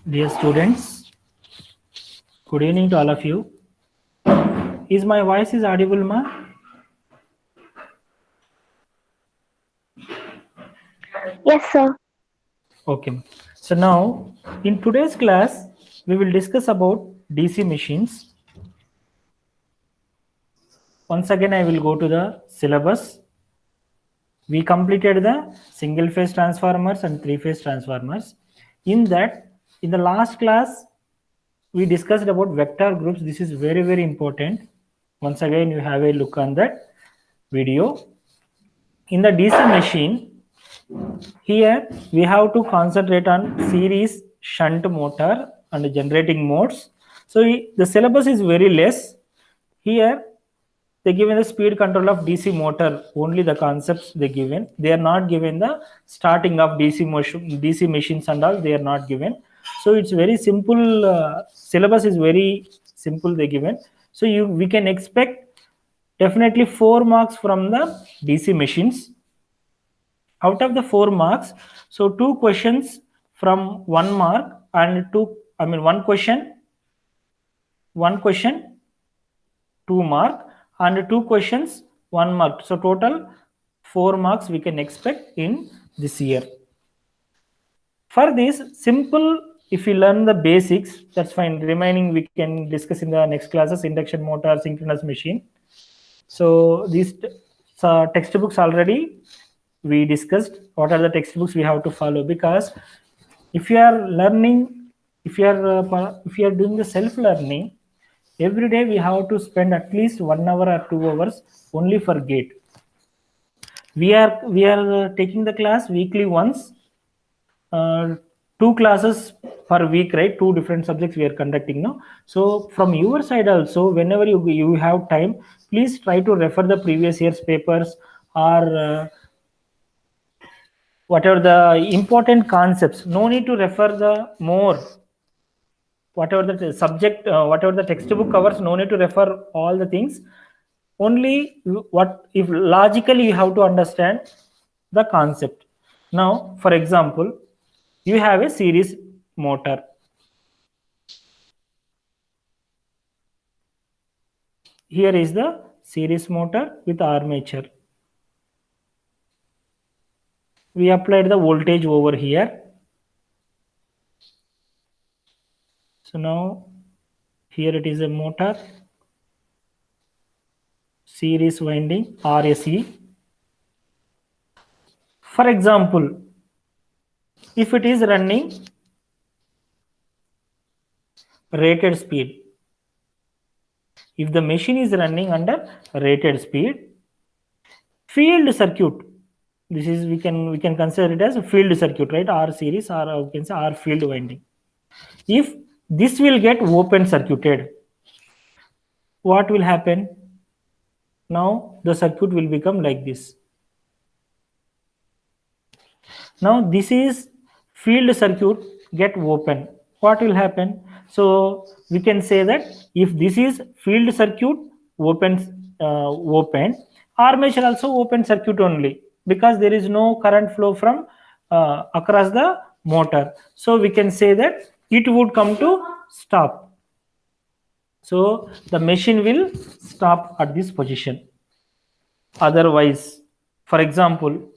Dear students, good evening to all of you. Is my voice is audible, ma? Yes, sir. Okay. So now, in today's class, we will discuss about DC machines. Once again, I will go to the syllabus. We completed the single phase transformers and three phase transformers. In that, in the last class, we discussed about vector groups. This is very, very important. Once again, you have a look on that video. In the DC machine, here we have to concentrate on series, shunt motor and generating modes. So the syllabus is very less. Here they given the speed control of DC motor, only the concepts they given. They are not given the starting of DC machines and all. They are not given. So it's very simple. Syllabus is very simple. They given. So we can expect definitely 4 marks from the DC machines. Out of the 4 marks, so two questions from 1 mark and one question 2 mark, and two questions 1 mark. So total 4 marks we can expect in this year. For this simple, if we learn the basics, that's fine. Remaining we can discuss in the next classes: induction motor, synchronous machine. So these textbooks already we discussed. What are the textbooks we have to follow? Because if you are learning, if you are doing the self learning, every day we have to spend at least 1 hour or 2 hours only for gate. We are taking the class weekly once, uh, two classes per week, right? Two different subjects we are conducting now. So from your side also, whenever you have time, please try to refer the previous year's papers, or whatever the important concepts. No need to refer the more, whatever the subject, whatever the textbook covers. No need to refer all the things. Only what if logically you have to understand the concept. Now for example, you have a series motor. Here is the series motor with armature. We applied the voltage over here. So now here it is a motor, series winding, RSE. For example, if it is running rated speed, if the machine is running under rated speed, field circuit, this is we can consider it as a field circuit, right? R series, or we can say R field winding. If this will get open circuited, what will happen? Now the circuit will become like this. Now this is field circuit get open. What will happen? So we can say that if this is field circuit open, armature also open circuit only, because there is no current flow from across the motor. So we can say that it would come to stop. So the machine will stop at this position. Otherwise, for example,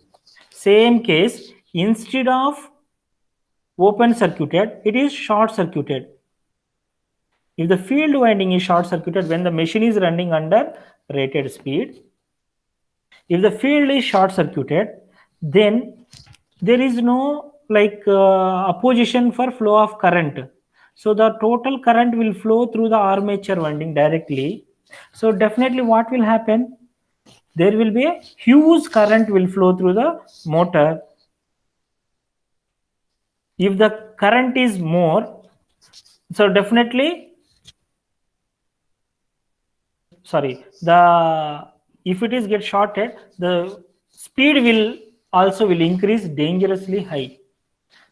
same case, instead of open circuited, it is short circuited. If the field winding is short circuited when the machine is running under rated speed, if the field is short circuited, then there is no opposition for flow of current. So the total current will flow through the armature winding directly. So definitely what will happen? There will be a huge current will flow through the motor. If the current is more, so definitely, sorry, the if it is get shorted, the speed will also will increase dangerously high.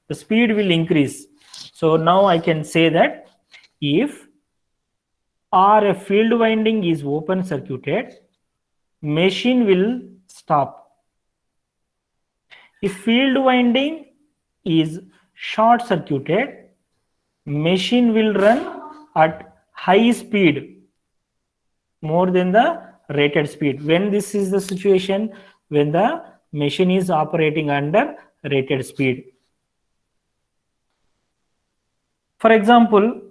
The speed will increase. So now I can say that if a field winding is open circuited, machine will stop. If field winding is short circuited, machine will run at high speed more than the rated speed. When this is the situation, when the machine is operating under rated speed. For example,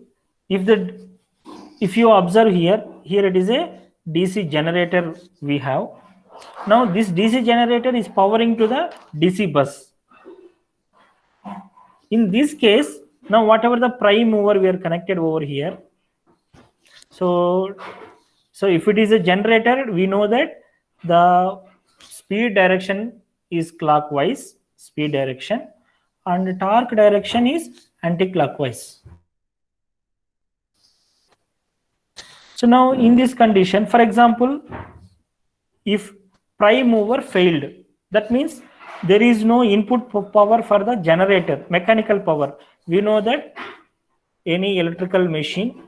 if you observe here it is a DC generator we have. Now this DC generator is powering to the DC bus. In this case, now whatever the prime mover we are connected over here. So if it is a generator, we know that the speed direction is clockwise, speed direction, and torque direction is anti-clockwise. So now in this condition, for example, if prime mover failed, that means there is no input power for the generator, mechanical power. We know that any electrical machine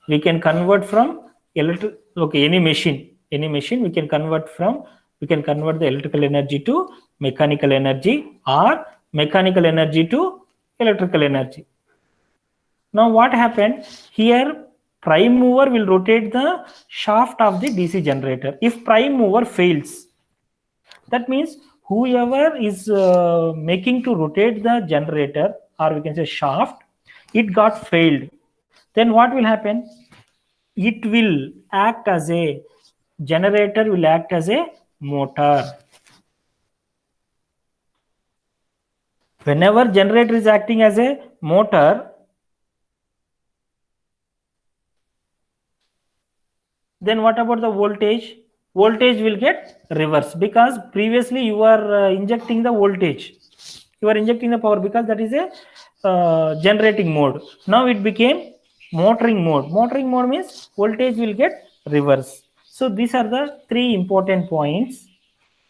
we can convert from any machine we can convert the electrical energy to mechanical energy or mechanical energy to electrical energy. Now what happened here, prime mover will rotate the shaft of the DC generator. If prime mover fails, that means whoever is making to rotate the generator, or we can say shaft, it got failed. Then what will happen? It will act as a generator, will act as a motor. Whenever generator is acting as a motor, then what about the voltage? Voltage will get reversed, because previously you are injecting the voltage, you are injecting the power, because that is a generating mode. Now it became motoring mode. Motoring mode means voltage will get reversed. So these are the three important points.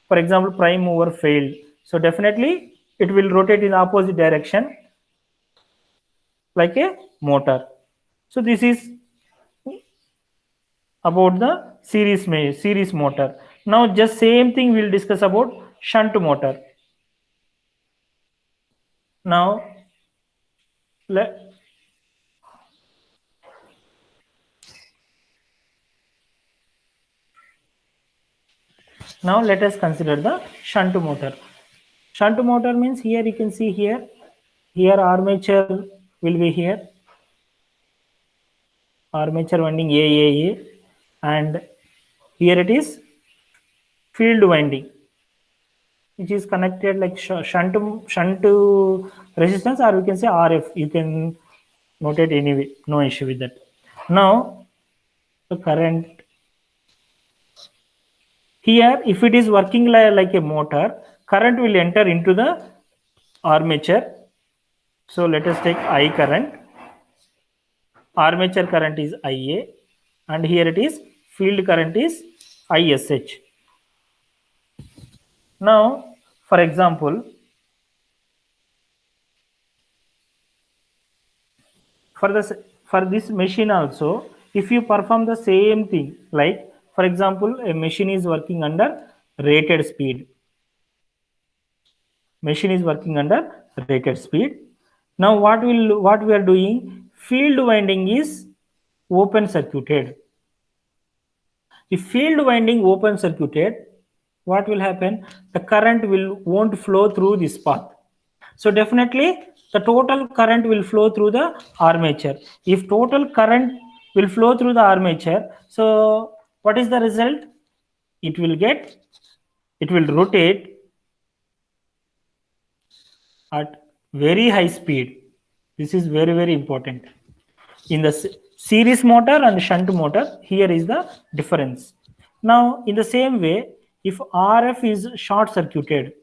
For example, prime mover failed, so definitely it will rotate in opposite direction like a motor. So this is about the series motor. Now just same thing we'll discuss about shunt motor. Now let us consider the shunt motor. Shunt motor means, here you can see here armature will be here, armature winding AAA, and here it is field winding, which is connected like shunt resistance, or we can say RF. You can note it anyway, no issue with that. Now the current here, if it is working like a motor, current will enter into the armature. So let us take I current. Armature current is IA, and here it is field current is ISH. Now, for example, for this machine also, if you perform the same thing, like for example, a machine is working under rated speed. Now what we are doing, field winding is open circuited. If field winding open circuited, what will happen? The current won't flow through this path. So definitely the total current will flow through the armature. If total current will flow through the armature, so what is the result? It will rotate at very high speed. This is very, very important. In the series motor and shunt motor, here is the difference. Now, in the same way, if RF is short circuited,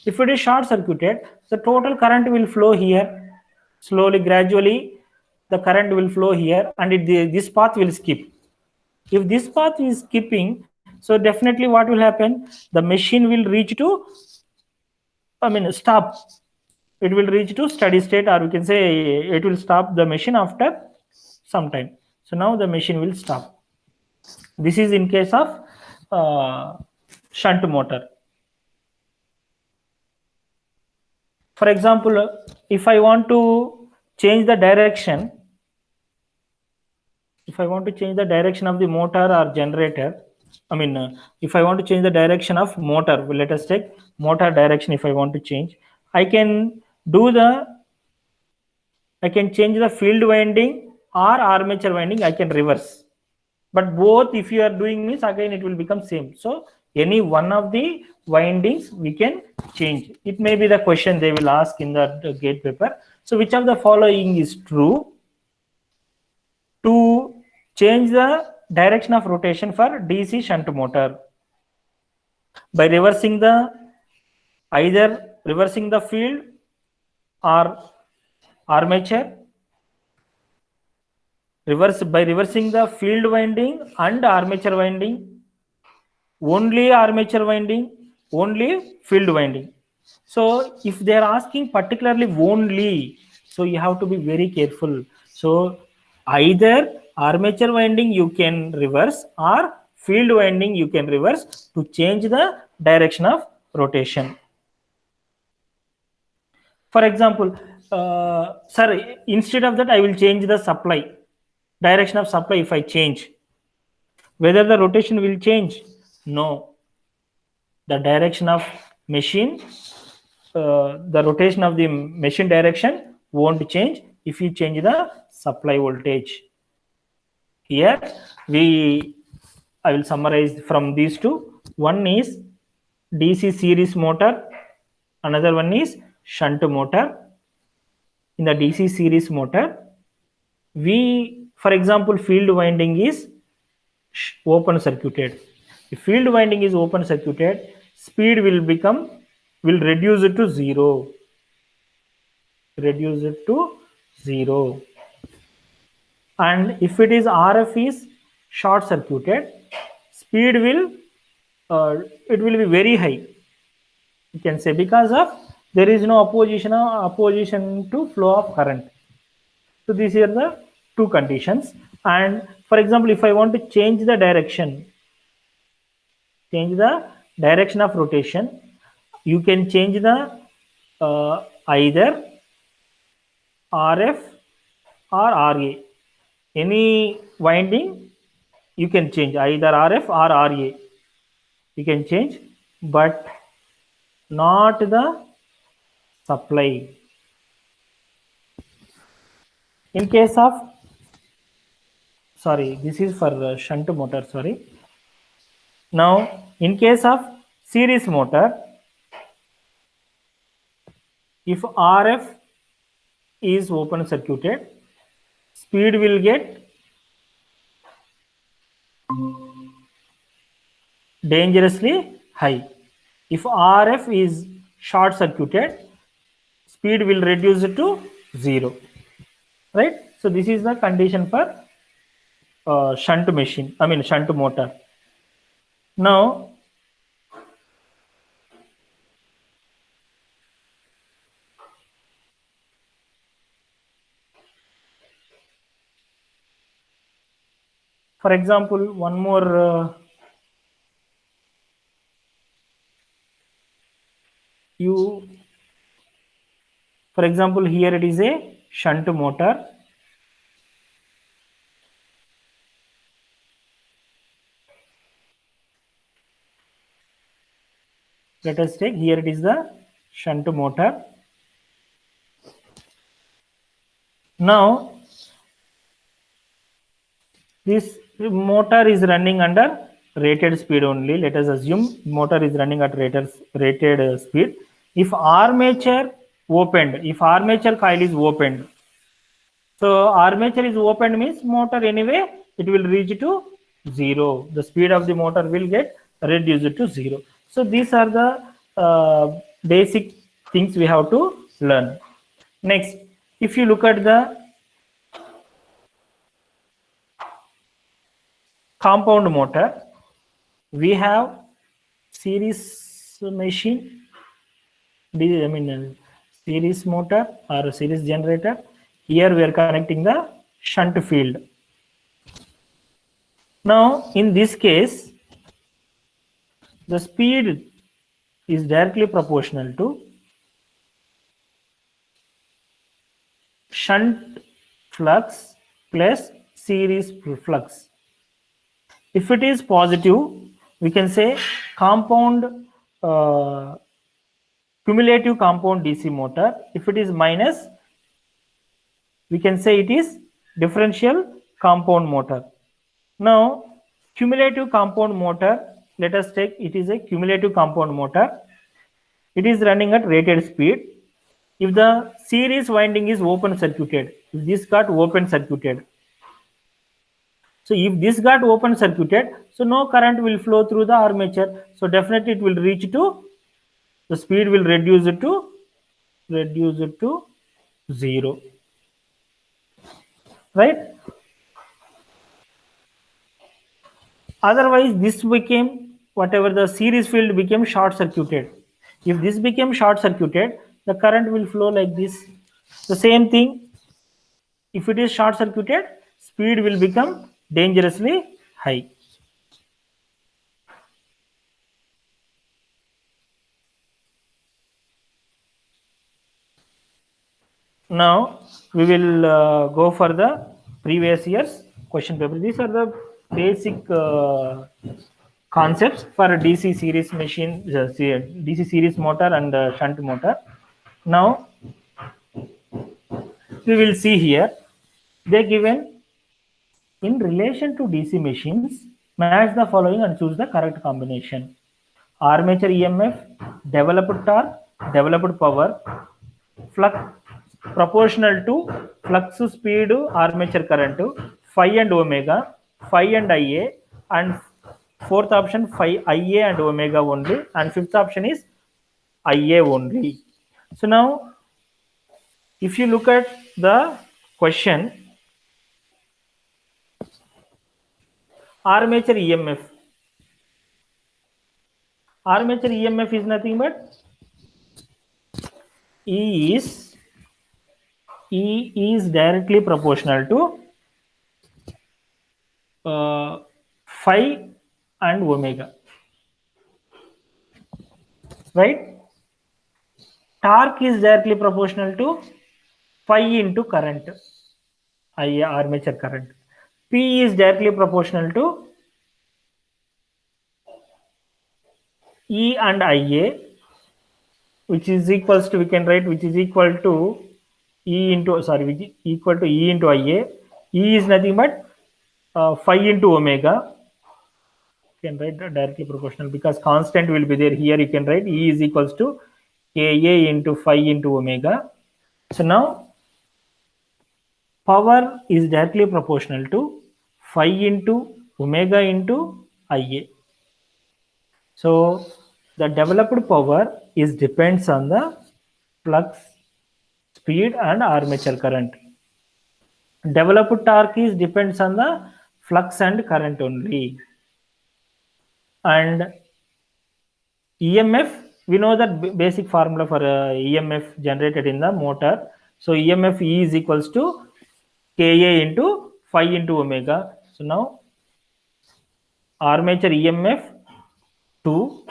if it is short circuited, the total current will flow here. Slowly, gradually, the current will flow here, and this path will skip. If this path is skipping, so definitely what will happen? The machine will reach to, stop. It will reach to steady state, or we can say it will stop the machine after some time. So now the machine will stop. This is in case of shunt motor. For example, if I want to change the direction, of the motor or generator, if I want to change the direction of motor, let us take motor direction. If I want to change, I can change the field winding or armature winding. I can reverse, but both if you are doing means again it will become same. So any one of the windings we can change. It may be the question they will ask in the gate paper. So which of the following is true to change the direction of rotation for DC shunt motor? By either reversing the field or armature, by reversing the field winding and armature winding, only armature winding, only field winding. So if they are asking particularly only, so you have to be very careful. So either armature winding you can reverse or field winding you can reverse to change the direction of rotation. For example, sir, instead of that I will change the supply, direction of supply. If I change, whether the rotation will change? No, the direction of machine, the rotation of the machine direction won't change if you change the supply voltage. Here I will summarize from these two. One is DC series motor, another one is shunt motor. In the DC series motor, for example, field winding is open circuited. If field winding is open circuited, speed will reduce it to zero. And if it is RF is short circuited, speed will be very high, you can say, because of there is no opposition to flow of current. So these are the two conditions. And for example, if I want to change the direction of rotation, you can change the either RF or RA. Any winding you can change, either RF or RA you can change, but not the supply. In case of, sorry, this is for shunt motor, sorry. Now in case of series motor, if RF is open circuited, speed will get dangerously high. If RF is short circuited, speed will reduce it to zero, right? So this is the condition for shunt motor. Now for example, one more for example, here it is a shunt motor. Let us take, here it is the shunt motor. Now this motor is running under rated speed only. Let us assume motor is running at rated speed. If armature coil is opened, so armature is opened means motor anyway it will reach to zero. The speed of the motor will get reduced to zero. So these are the basic things we have to learn. Next, if you look at the compound motor, we have series machine, series motor or series generator. Here we are connecting the shunt field. Now in this case, the speed is directly proportional to shunt flux plus series flux. If it is positive, we can say compound cumulative compound DC motor. If it is minus, we can say it is differential compound motor. Now, cumulative compound motor, let us take it is a cumulative compound motor. It is running at rated speed. If the series winding is open circuited, if this got open circuited, so if this got open circuited, so no current will flow through the armature. So definitely it will reach to, the speed will reduce it to 0, right? Otherwise this became, whatever the series field became short circuited. If this became short circuited, the current will flow like this. The same thing, if it is short circuited, speed will become dangerously high. Now we will go for the previous year's question paper. These are the basic concepts for a DC series machine, DC series motor and shunt motor. Now we will see here, they given in relation to DC machines, match the following and choose the correct combination. Armature EMF, developed torque, developed power, flux proportional to flux speed, armature current, phi and omega, phi and Ia, and fourth option phi Ia and omega only, and fifth option is Ia only. So now if you look at the question, armature EMF. Armature EMF is nothing but E is directly proportional to phi and omega, right? Torque is directly proportional to phi into current, Ia, armature current. P is directly proportional to E and Ia, which is equals to, we can write, which is equal to E into, sorry, which is equal to E into Ia. E is nothing but phi into omega. You can write directly proportional because constant will be there. Here you can write E is equals to Ka into phi into omega. So now power is directly proportional to phi into omega into Ia. So the developed power is depends on the flux, speed and armature current. Developed torque is depends on the flux and current only. And EMF, we know that basic formula for EMF generated in the motor. So EMF E is equals to Ka into phi into omega. So now armature EMF 2,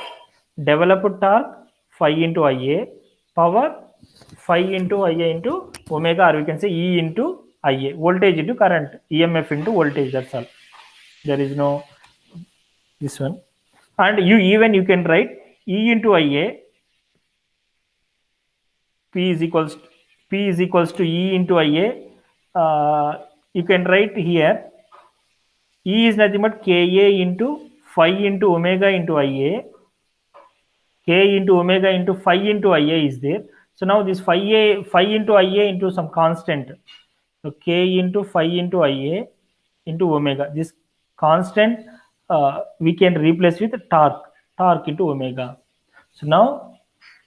developed torque phi into Ia, power phi into Ia into omega, or we can say E into Ia, voltage into current, EMF into voltage, that's all. There is no this one. And you can write E into Ia, P is equals to E into Ia. You can write here E is nothing but Ka into phi into omega into Ia. K into omega into phi into Ia is there. So now this phi into Ia into some constant. So K into phi into Ia into omega. This constant we can replace with torque into omega. So now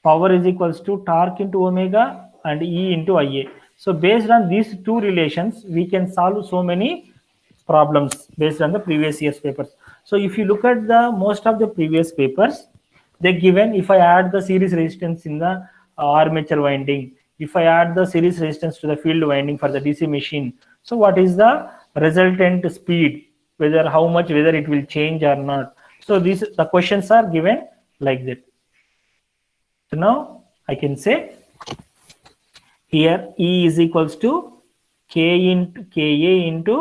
power is equals to torque into omega and E into Ia. So based on these two relations, we can solve so many problems based on the previous year's papers. So if you look at the most of the previous papers, they given, if I add the series resistance in the armature winding, if I add the series resistance to the field winding for the DC machine, so what is the resultant speed, whether how much, whether it will change or not. So these, the questions are given like that. So now I can say here E is equals to K into Ka into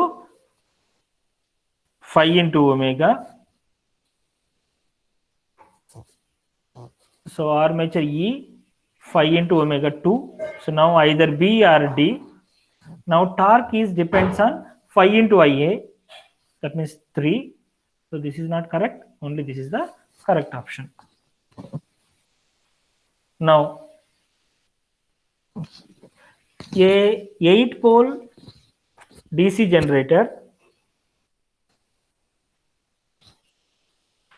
phi into omega. So armature E phi into omega 2. So now either B or D. Now torque is depends on phi into Ia. That means 3. So this is not correct. Only this is the correct option. Now a 8 pole DC generator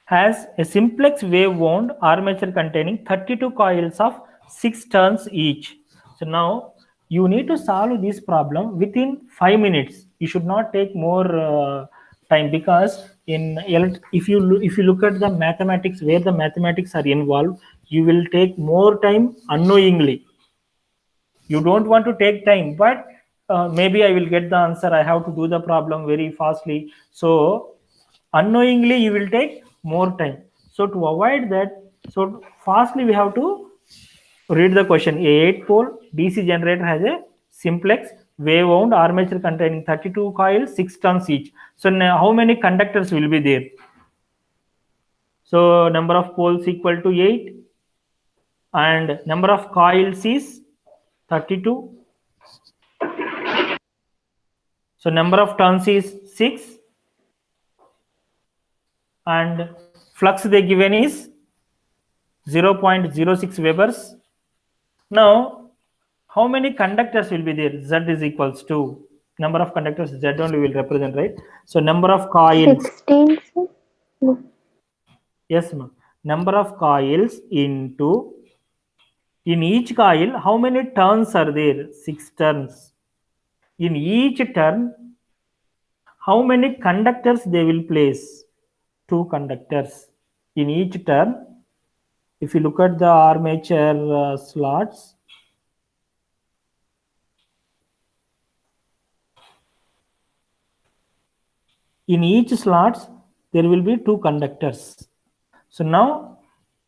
has a simplex wave wound armature containing 32 coils of 6 turns each. So now you need to solve this problem within 5 minutes. You should not take more time, because if you look at the mathematics, where the mathematics are involved, you will take more time unknowingly. You don't want to take time, but maybe I will get the answer. I have to do the problem very fastly. So unknowingly you will take more time. So to avoid that, so fastly we have to read the question. A 8 pole DC generator has a simplex wave wound armature containing 32 coils, 6 turns each. So now how many conductors will be there? So number of poles equal to 8 and number of coils is 32. So number of turns is 6 and flux they given is 0.06 Webers. Now how many conductors will be there? Z is equals to number of conductors, Z only will represent, right? So number of coils, 16, sir. No. yes ma'am, number of coils into, in each coil how many turns are there? 6 turns. In each turn how many conductors they will place? 2 conductors in each turn. If you look at the armature slots, in each slots there will be 2 conductors. So now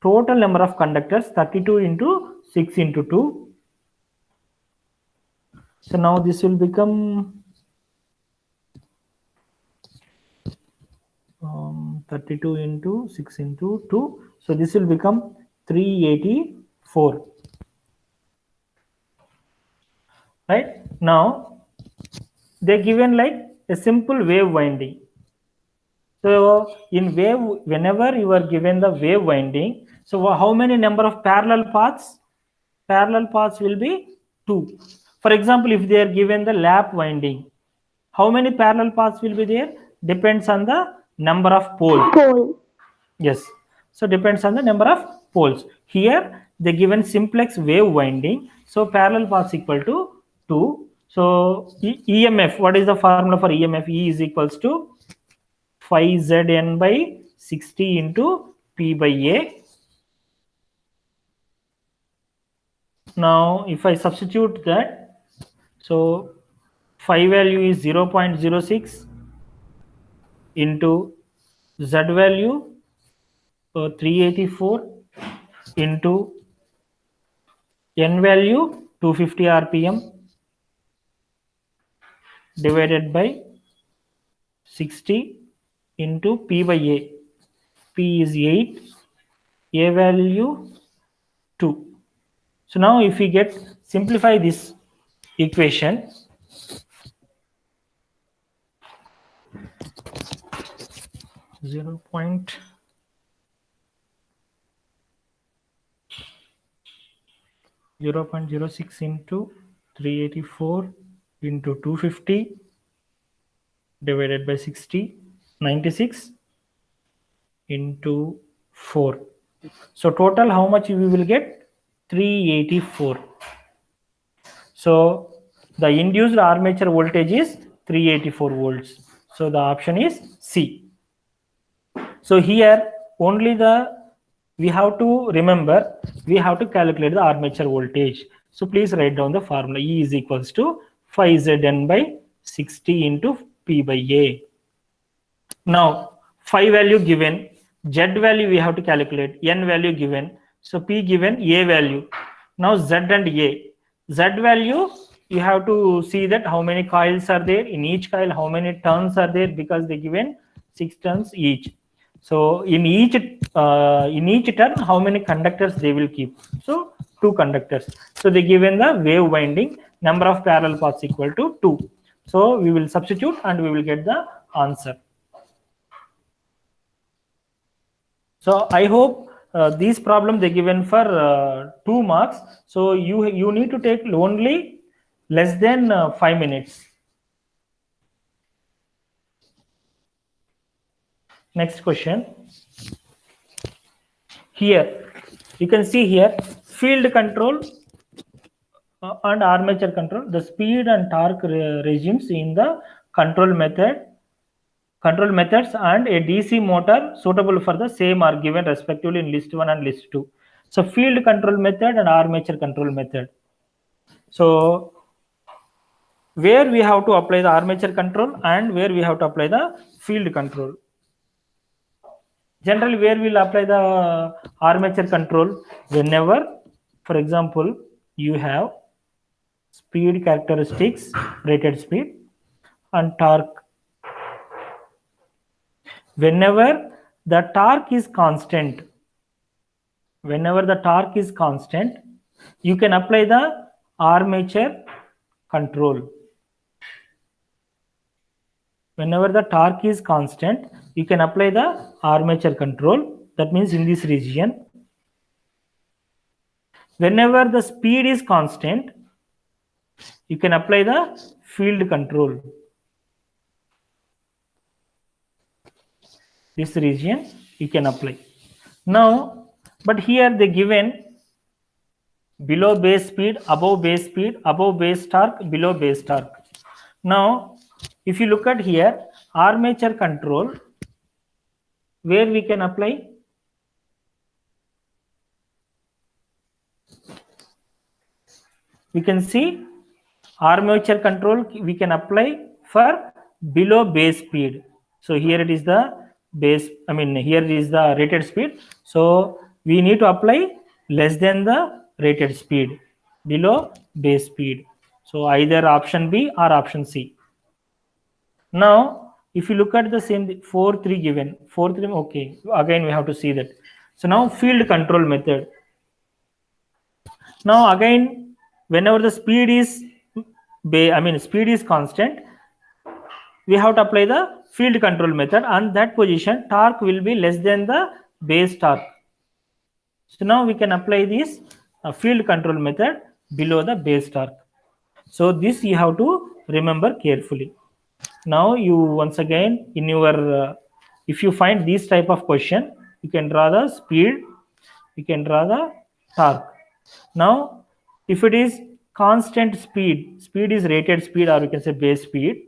total number of conductors 32 into 6 into 2. So now this will become 32 into 6 into 2. So this will become 384. Right? Now they given like a simple wave winding. So in wave, whenever you are given the wave winding, so how many number of parallel paths? Parallel paths will be 2. For example, if they are given the lap winding, how many parallel paths will be there? Depends on the number of poles. Pole. Yes. So depends on the number of poles. Here they given simplex wave winding. So parallel paths equal to 2. So EMF, what is the formula for EMF? E is equals to phi Zn by 60 into P by A. Now if I substitute that, so phi value is 0.06 into Z value 384 into N value 250 RPM divided by 60 into P by A. P is 8, A value 2. So now if we simplify this equation, zero point 0.06 into 384 into 250 divided by 60, 96 into 4. So total how much we will get? 384. So the induced armature voltage is 384 volts. So the option is C. So here only we have to remember, we have to calculate the armature voltage. So please write down the formula. E is equals to phi Zn by 60 into P by A. Now phi value given, Z value we have to calculate, N value given. So P given, A value. Now Z and A. Z value you have to see that how many coils are there in each coil, how many turns are there, because they given 6 turns each. So in each turn, how many conductors they will keep? So 2 conductors. So they given the wave winding number of parallel paths equal to 2. So we will substitute and we will get the answer. So I hope these problem they given for 2 marks. So you need to take only less than 5 minutes. Next question. Here you can see here field control and armature control, the speed and torque regimes in the control methods and a DC motor suitable for the same are given respectively in list 1 and list 2. So field control method and armature control method. So where we have to apply the armature control and where we have to apply the field control. Generally, where we'll apply the armature control? Whenever, for example, you have speed characteristics, rated speed, and torque. Whenever the torque is constant, you can apply the armature control. Whenever the torque is constant, you can apply the armature control. That means in this region. Whenever the speed is constant, you can apply the field control. This region you can apply. Now, but here they given below base speed, above base speed, above base torque, below base torque. Now, if you look at here, armature control, where we can apply? We can see armature control we can apply for below base speed. So here it is the base, here is the rated speed. So we need to apply less than the rated speed, below base speed. So either option B or option C. Now, if you look at the same 4 3 given, 4 3, okay, again we have to see that. So now field control method. Now again, whenever the speed is speed is constant, we have to apply the field control method, and that position torque will be less than the base torque. So now we can apply this field control method below the base torque. So this you have to remember carefully. Now you once again in your if you find this type of question, you can draw the speed, you can draw the torque. Now if it is constant speed is rated speed, or you can say base speed.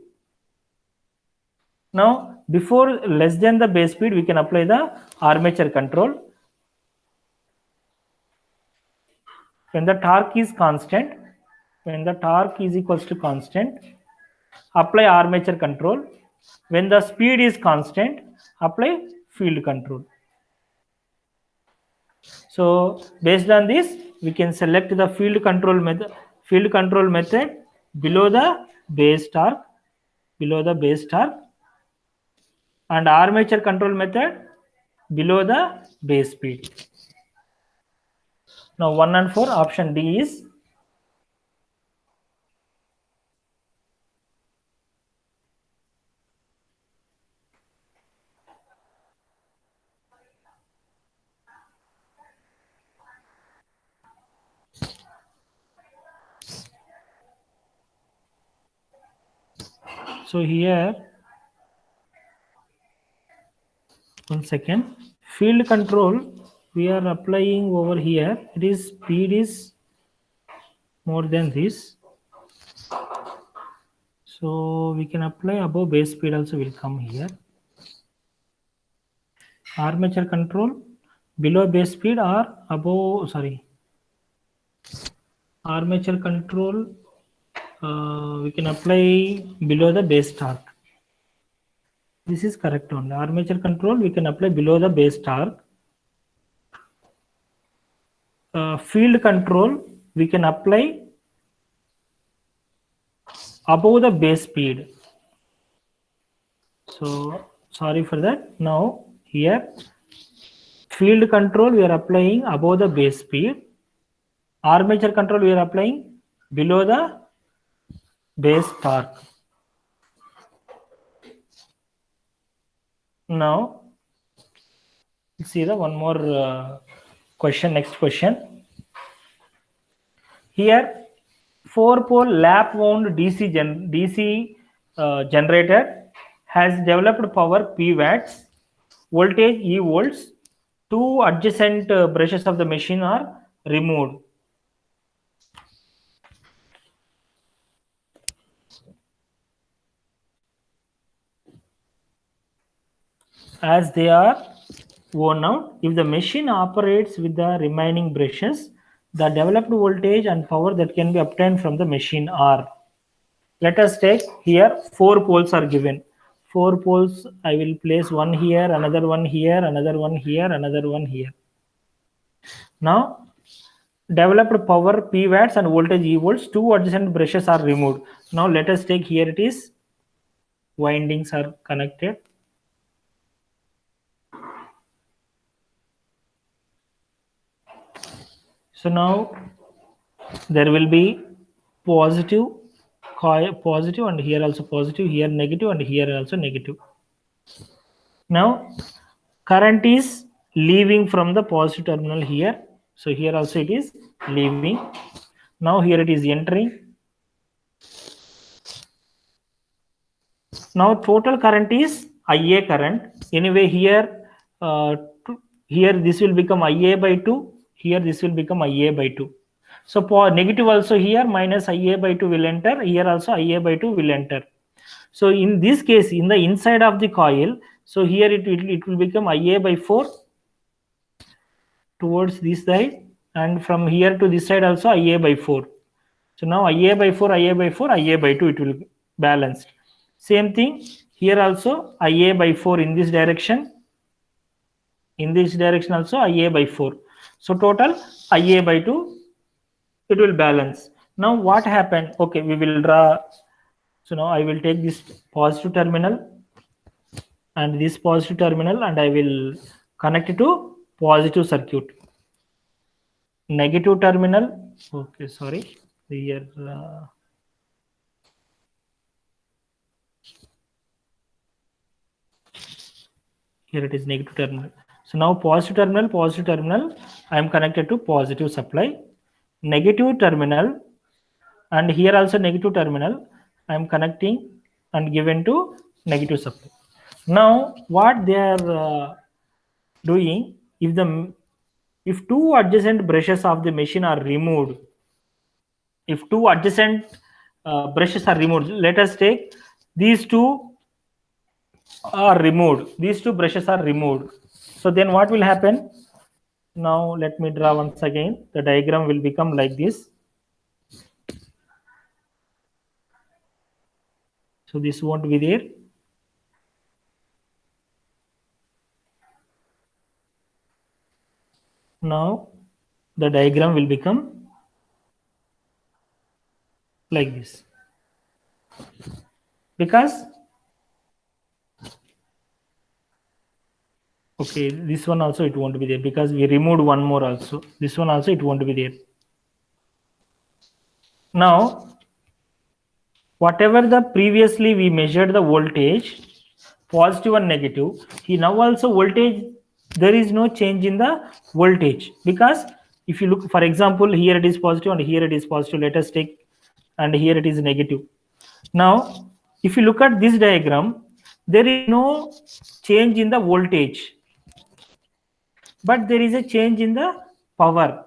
Now before less than the base speed, we can apply the armature control. When the torque is constant, when the torque is equals to constant, apply armature control. When the speed is constant, apply field control. So based on this, we can select the field control method below the base torque, and armature control method below the base speed. Now 1 and 4, option D is. So here, one second, field control we are applying over here. It is speed is more than this, so we can apply above base speed also will come here. Armature control below base speed or above, armature control we can apply below the base torque. This is correct only. Armature control we can apply below the base torque. Field control we can apply above the base speed. So sorry for that. Now here field control we are applying above the base speed. Armature control we are applying below the base torque. Now see the one more question. Next question. Here 4-pole lap wound DC generator has developed power P watts, voltage E volts. Two adjacent brushes of the machine are removed. As they are worn out, if the machine operates with the remaining brushes, the developed voltage and power that can be obtained from the machine are. Let us take here 4 poles are given. 4 poles, I will place one here, another one here, another one here, another one here. Now, developed power P watts and voltage E volts, two adjacent brushes are removed. Now, let us take here it is windings are connected. So now there will be positive coil, positive, and here also positive, here negative, and here also negative. Now current is leaving from the positive terminal here. So here also it is leaving. Now here it is entering. Now total current is IA current. Anyway here here this will become IA by 2. Here this will become IA by 2. So negative also here minus IA by 2 will enter. Here also IA by 2 will enter. So in this case, in the inside of the coil, so here it will become IA by 4 towards this side, and from here to this side also IA by 4. So now IA by 4, IA by 4, IA by 2 it will balance. Same thing here also IA by 4 in this direction. In this direction also IA by 4. So total IA by 2 it will balance. Now what happened? Okay, we will draw. So now I will take this positive terminal and this positive terminal and I will connect it to positive circuit. Negative terminal. Okay, sorry. Here here it is negative terminal. So now positive terminal, I am connected to positive supply. Negative terminal and here also negative terminal, I am connecting and given to negative supply. Now what they are doing, if two adjacent brushes of the machine are removed, if two adjacent brushes are removed, let us take these two are removed, these two brushes are removed, so then what will happen? Now let me draw once again. The diagram will become like this. So this won't be there. Now the diagram will become like this, because okay, this one also it won't be there because we removed one more also. This one also it won't be there. Now whatever the previously we measured the voltage, positive and negative, he now also voltage, there is no change in the voltage, because if you look, for example, here it is positive and here it is positive, let us take, and here it is negative. Now if you look at this diagram, there is no change in the voltage, but there is a change in the power,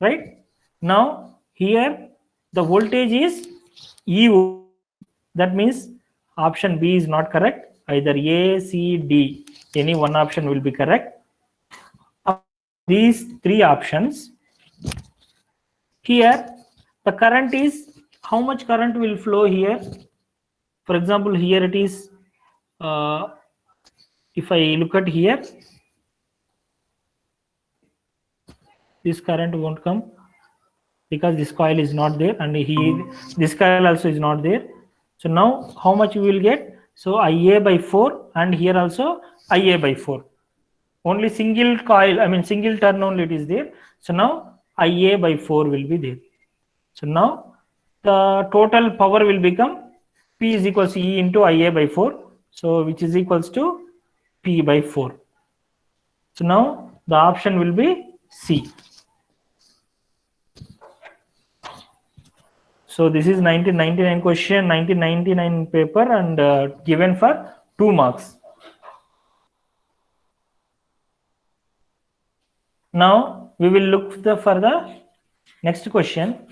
right? Now here the voltage is E. That means option B is not correct. Either A, C, D, any one option will be correct. These three options, here the current is, how much current will flow here? For example, here it is, if I look at here, this current won't come because this coil is not there, and this coil also is not there. So now how much we will get? So Ia by 4, and here also Ia by 4. Only single coil, I mean single turn only it is there. So now Ia by 4 will be there. So now the total power will become P is equals to E into Ia by 4. So which is equals to P by 4. So now the option will be C. So this is 1999 question, 1999 paper, and given for 2 marks. Now we will look for the next question.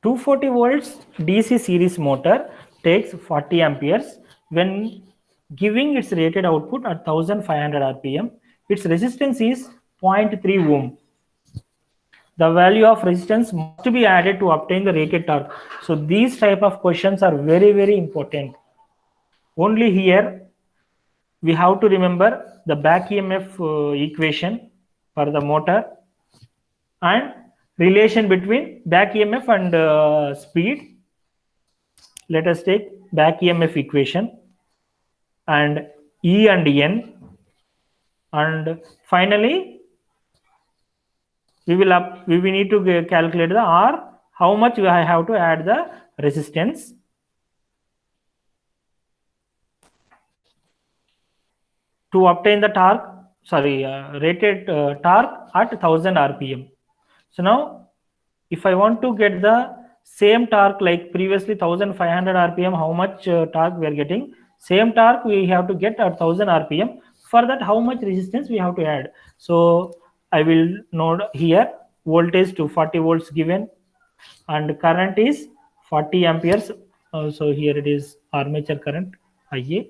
"240 volts DC series motor takes 40 amperes when giving its rated output at 1500 rpm. Its resistance is 0.3 ohm. The value of resistance must be added to obtain the rated torque." So these type of questions are very important. Only here we have to remember the back EMF equation for the motor and relation between back EMF and speed. Let us take back EMF equation and E and N, and finally we will need to calculate the R, how much I have to add the resistance. To obtain the torque, rated torque at 1000 rpm. So now if I want to get the same torque like previously 1500 rpm, how much torque we are getting, same torque we have to get at 1000 rpm. For that, how much resistance we have to add? So I will note here voltage to 40 volts given, and current is 40 amperes. So here it is armature current Ia,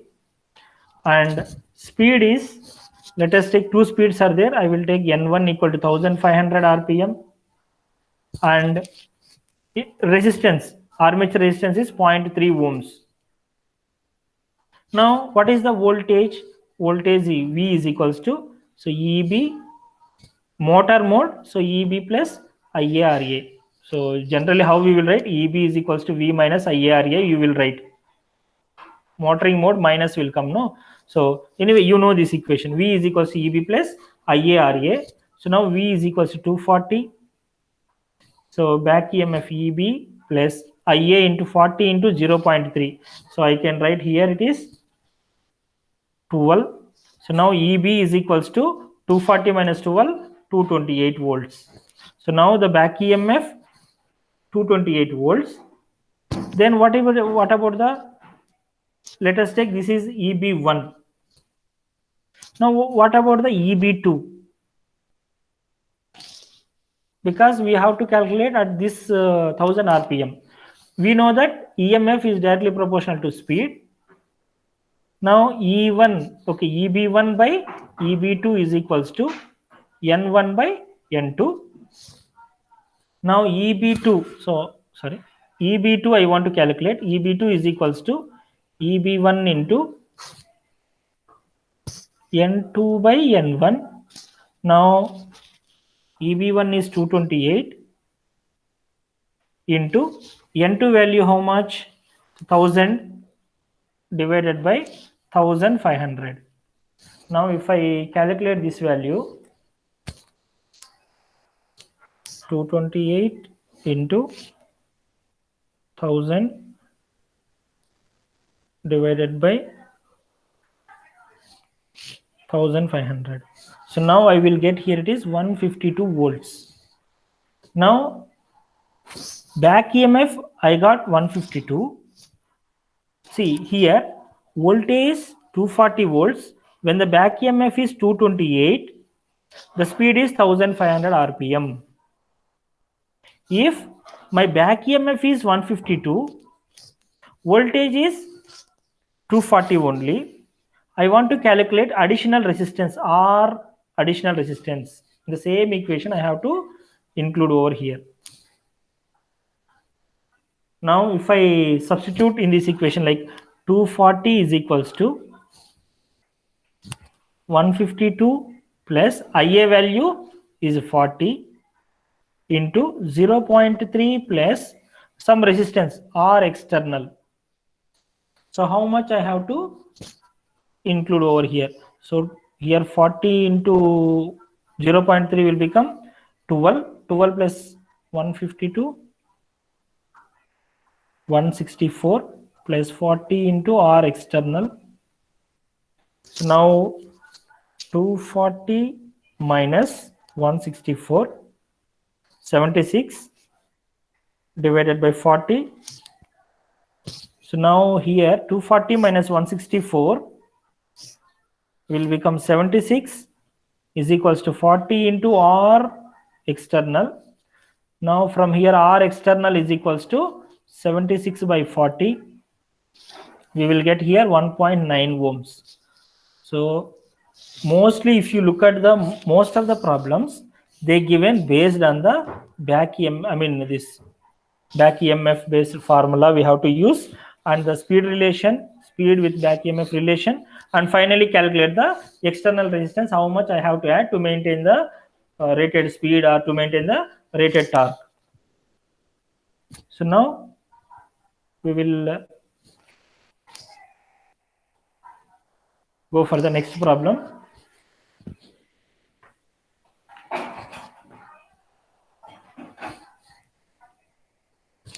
and speed is, let us take two speeds are there. I will take N1 equal to 1500 rpm, and resistance, armature resistance is 0.3 ohms. Now what is the voltage? Voltage V is equals to, so EB motor mode, so EB plus IARA. So generally how we will write, EB is equals to V minus IARA, you will write. Motoring mode minus will come, no? So anyway, you know this equation, V is equals to EB plus IARA. So now V is equals to 240. So back EMF EB plus Ia into 40 into 0.3. So I can write here it is 12. So now EB is equals to 240 minus 12, 228 volts. So now the back EMF 228 volts. Then what about the, let us take this is EB1. Now what about the EB2? Because we have to calculate at this 1000 rpm. We know that EMF is directly proportional to speed. Now E1, okay, EB1 by EB2 is equals to N1 by N2. Now EB2, so sorry, EB2 I want to calculate. EB2 is equals to EB1 into N2 by N1. Now EB1 is 228 into N2 value how much? 1000 divided by 1500. Now if I calculate this value, 228 into 1000 divided by 1500. So now I will get, here it is 152 volts. Now back EMF I got 152. See here, voltage 240 volts. When the back EMF is 228, the speed is 1500 rpm. If my back EMF is 152, voltage is 240 only, I want to calculate additional resistance or additional resistance. The same equation I have to include over here. Now if I substitute in this equation, like 240 is equals to 152 plus Ia value is 40 into 0.3 plus some resistance R external. So how much I have to include over here? So here 40 into 0.3 will become 12. 12 plus 152, 164 plus 40 into R external. So now 240 minus 164, 76 divided by 40. So now here 240 minus 164 will become 76 is equals to 40 into R external. Now from here R external is equals to 76 by 40. We will get here 1.9 ohms. So mostly if you look at the most of the problems, they given based on the back this back EMF based formula we have to use, and the speed relation, speed with back EMF relation, and finally calculate the external resistance, how much I have to add to maintain the rated speed or to maintain the rated torque. So now we will go for the next problem.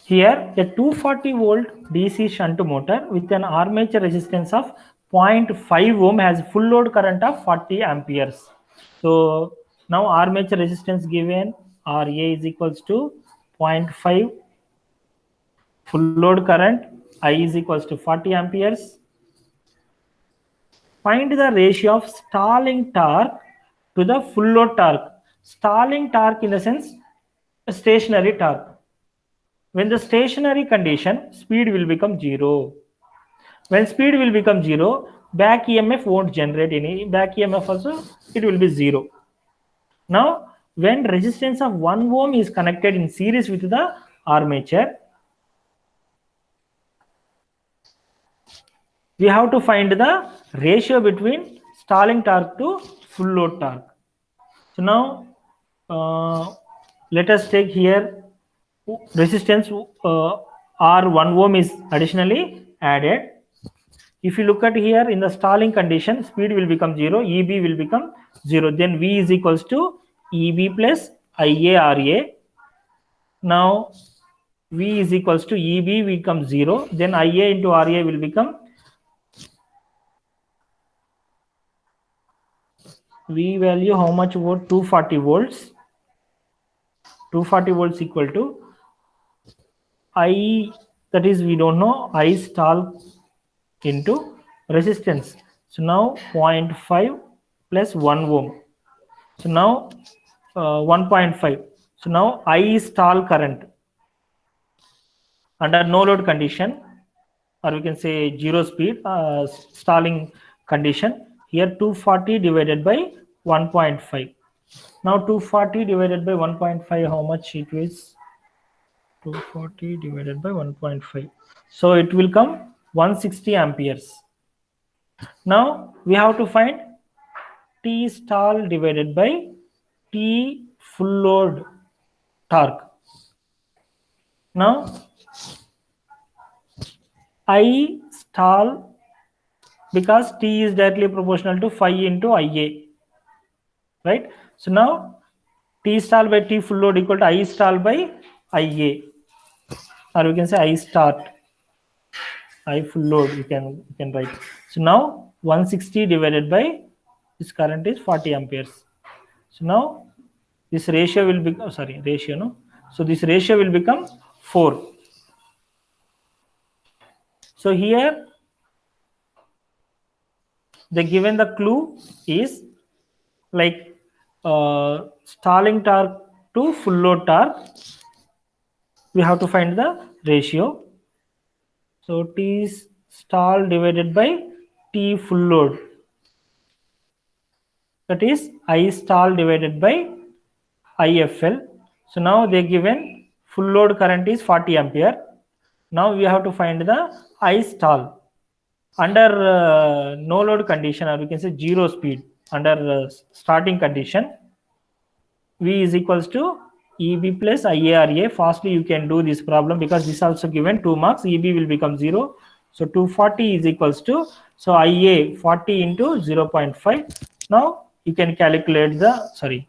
Here, a 240 volt DC shunt motor with an armature resistance of 0.5 ohm has full load current of 40 amperes. So now armature resistance given RA is equals to 0.5, full load current I is equals to 40 amperes. Find the ratio of stalling torque to the full load torque. Stalling torque in the sense stationary torque. When the stationary condition, speed will become 0. When speed will become 0, back EMF won't generate any. Back EMF also, it will be 0. Now, when resistance of 1 ohm is connected in series with the armature, we have to find the ratio between stalling torque to full load torque. So now, let us take here resistance R1 ohm is additionally added. If you look at here in the stalling condition, speed will become 0, EB will become 0. Then V is equals to EB plus IARA. Now V is equals to EB becomes 0. Then IA into RA will become V value how much volt? 240 volts. 240 volts equal to I, that is we don't know, I stall into resistance. So now 0.5 plus 1 ohm. So now 1.5. So now I is stall current under no load condition, or we can say 0 speed stalling condition. Here 240 divided by 1.5. Now 240 divided by 1.5, how much it is? 240 divided by 1.5. So it will come 160 amperes. Now we have to find T stall divided by T full load torque. Now I stall, because T is directly proportional to phi into IA, right? So now T stall by T full load equal to I stall by IA, or we can say I start, I full load, you can write. So now 160 divided by this current is 40 amperes. So now this ratio will become, so this ratio will become 4. So here they given the clue is like stalling torque to full load torque. We have to find the ratio. So T is stall divided by T full load, that is I stall divided by IFL. So now they given full load current is 40 ampere. Now we have to find the I stall under no load condition, or we can say 0 speed under starting condition. V is equals to EB plus IARA. Fastly you can do this problem because this also given 2 marks. EB will become 0. So 240 is equals to, so IA 40 into 0.5. Now you can calculate the,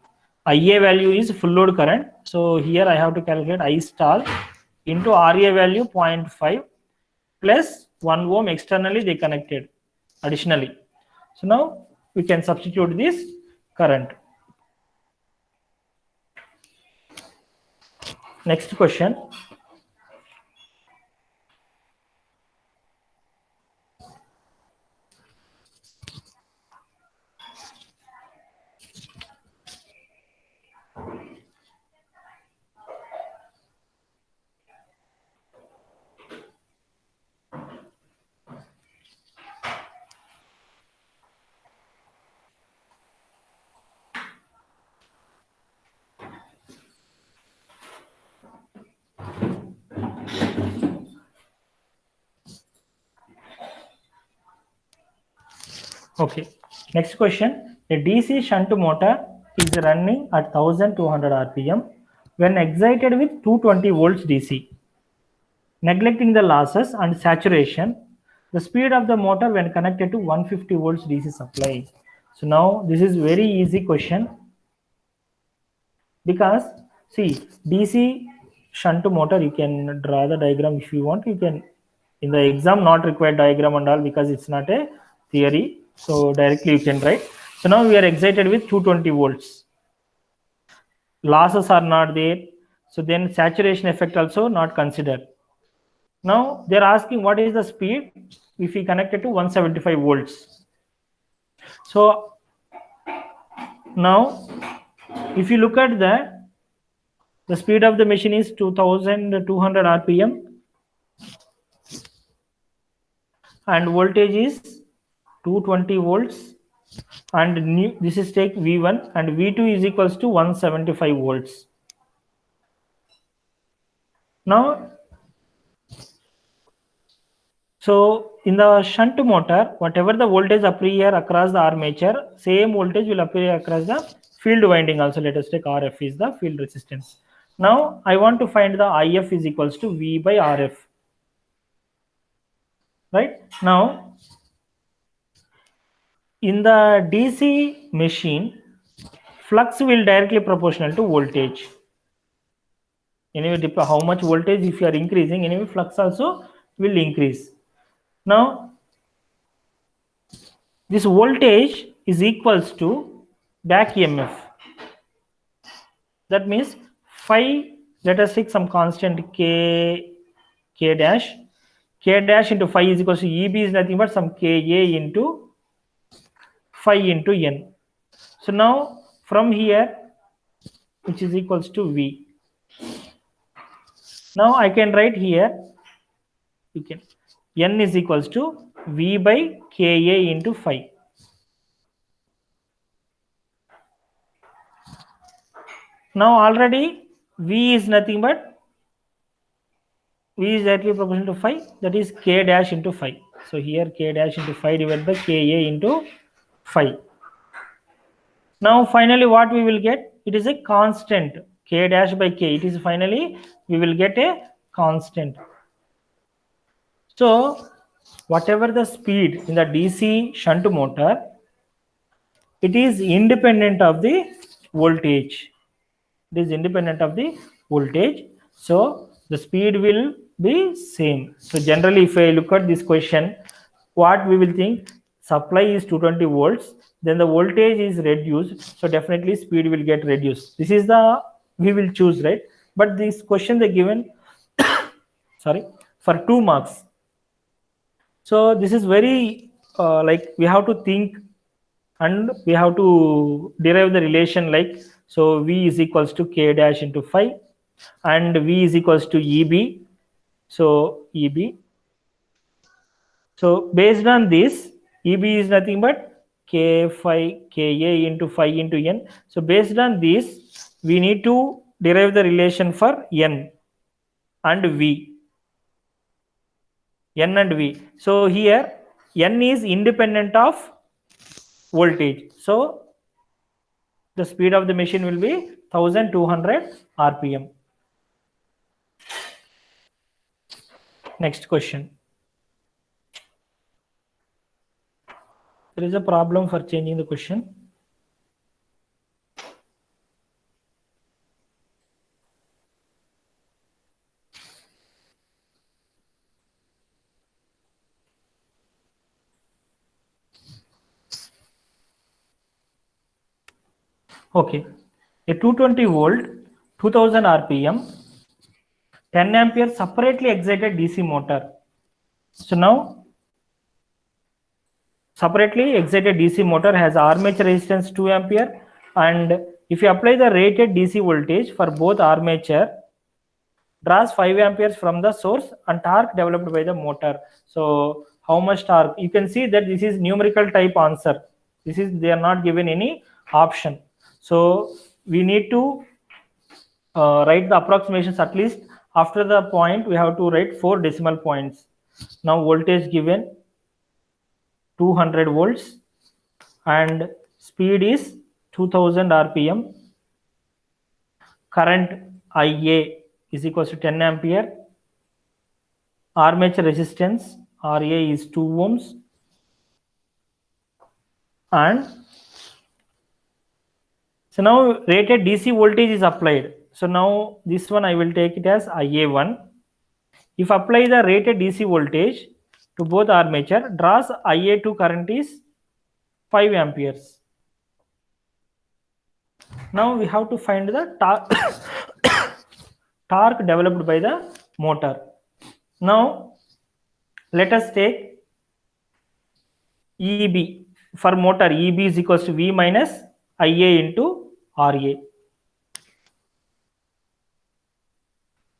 IA value is full load current. So here I have to calculate I stall into RA value 0.5 plus 1 ohm externally they connected additionally. So now we can substitute this current. Next question. Okay. Next question. A DC shunt motor is running at 1200 rpm when excited with 220 volts DC. Neglecting the losses and saturation, the speed of the motor when connected to 150 volts DC supply. So now this is very easy question because see, DC shunt motor, you can draw the diagram if you want. You can, in the exam, not required diagram and all because it's not a theory. So directly you can write. So now we are excited with 220 volts. Losses are not there. So then saturation effect also not considered. Now they're asking what is the speed if we connect it to 175 volts. So now if you look at the speed of the machine is 2200 rpm and voltage is 220 volts and this is take V1 and V2 is equals to 175 volts. Now, so in the shunt motor, whatever the voltage appear across the armature, same voltage will appear across the field winding also. Let us take RF is the field resistance. Now I want to find the IF is equals to V by RF. Right now, in the DC machine, flux will directly proportional to voltage. Anyway, how much voltage if you are increasing, anyway flux also will increase. Now this voltage is equals to back EMF. That means phi, let us take some constant k dash. K dash into phi is equals to EB is nothing but some Ka into phi into N. So now from here, which is equals to V. Now I can write here, you can, N is equals to V by Ka into phi. Now already V is nothing but V is directly proportional to phi, that is K dash into phi. So here K dash into phi divided by Ka into phi. Now finally what we will get? It is a constant K dash by K. It is finally we will get a constant. So whatever the speed in the DC shunt motor, it is independent of the voltage. It is independent of the voltage. So the speed will be same. So generally if I look at this question, what we will think, supply is 220 volts, then the voltage is reduced, so definitely speed will get reduced. This is the we will choose, right? But this question they given sorry, for 2 marks. So this is very like we have to think and we have to derive the relation, like, so V is equals to K dash into phi and V is equals to EB. So EB. So based on this, EB is nothing but K phi Ka into phi into N. So based on this, we need to derive the relation for N and V. N and V. So here N is independent of voltage. So the speed of the machine will be 1200 rpm. Next question. There is a problem for changing the question. Okay, a 220 volt, 2000 rpm, 10 ampere separately excited DC motor. So now separately excited DC motor has armature resistance 2 ampere, and if you apply the rated DC voltage for both armature, draws 5 amperes from the source and torque developed by the motor. So how much torque? You can see that this is numerical type answer. This is, they are not given any option. So we need to write the approximations. At least after the point we have to write 4 decimal points. Now voltage given 200 volts and speed is 2000 rpm. Current IA is equals to 10 ampere. Armature resistance RA is 2 ohms, and so now rated DC voltage is applied. So now this one I will take it as IA1. If apply the rated DC voltage to both armature, draws IA2 current is 5 amperes. Now we have to find the torque developed by the motor. Now let us take EB. For motor, EB is equals to V minus IA into RA.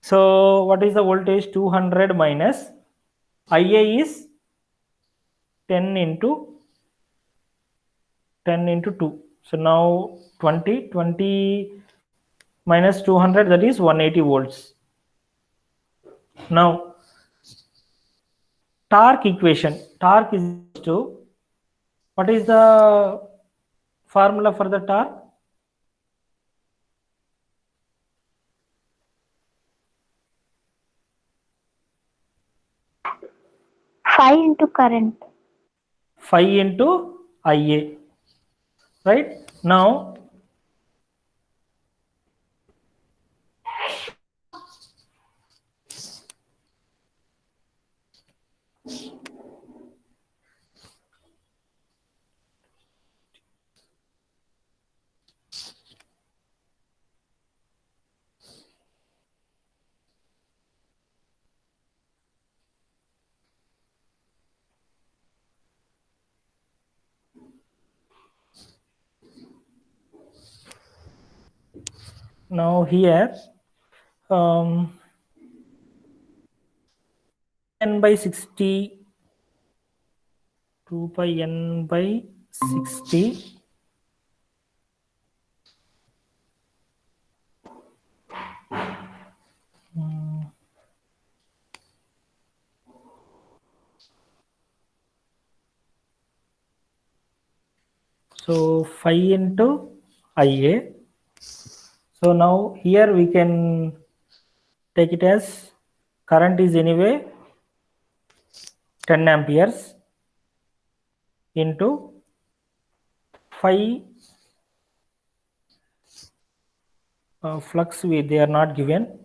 So what is the voltage? 200 minus IA is 10 into 2. So now 20 minus 200, that is 180 volts. Now torque equation. Torque is to, what is the formula for the torque? Phi into current. Phi into IA. Right? Now here n by 60, 2 pi n by 60 so phi into IA. So now here we can take it as current is anyway 10 amperes into phi flux they are not given.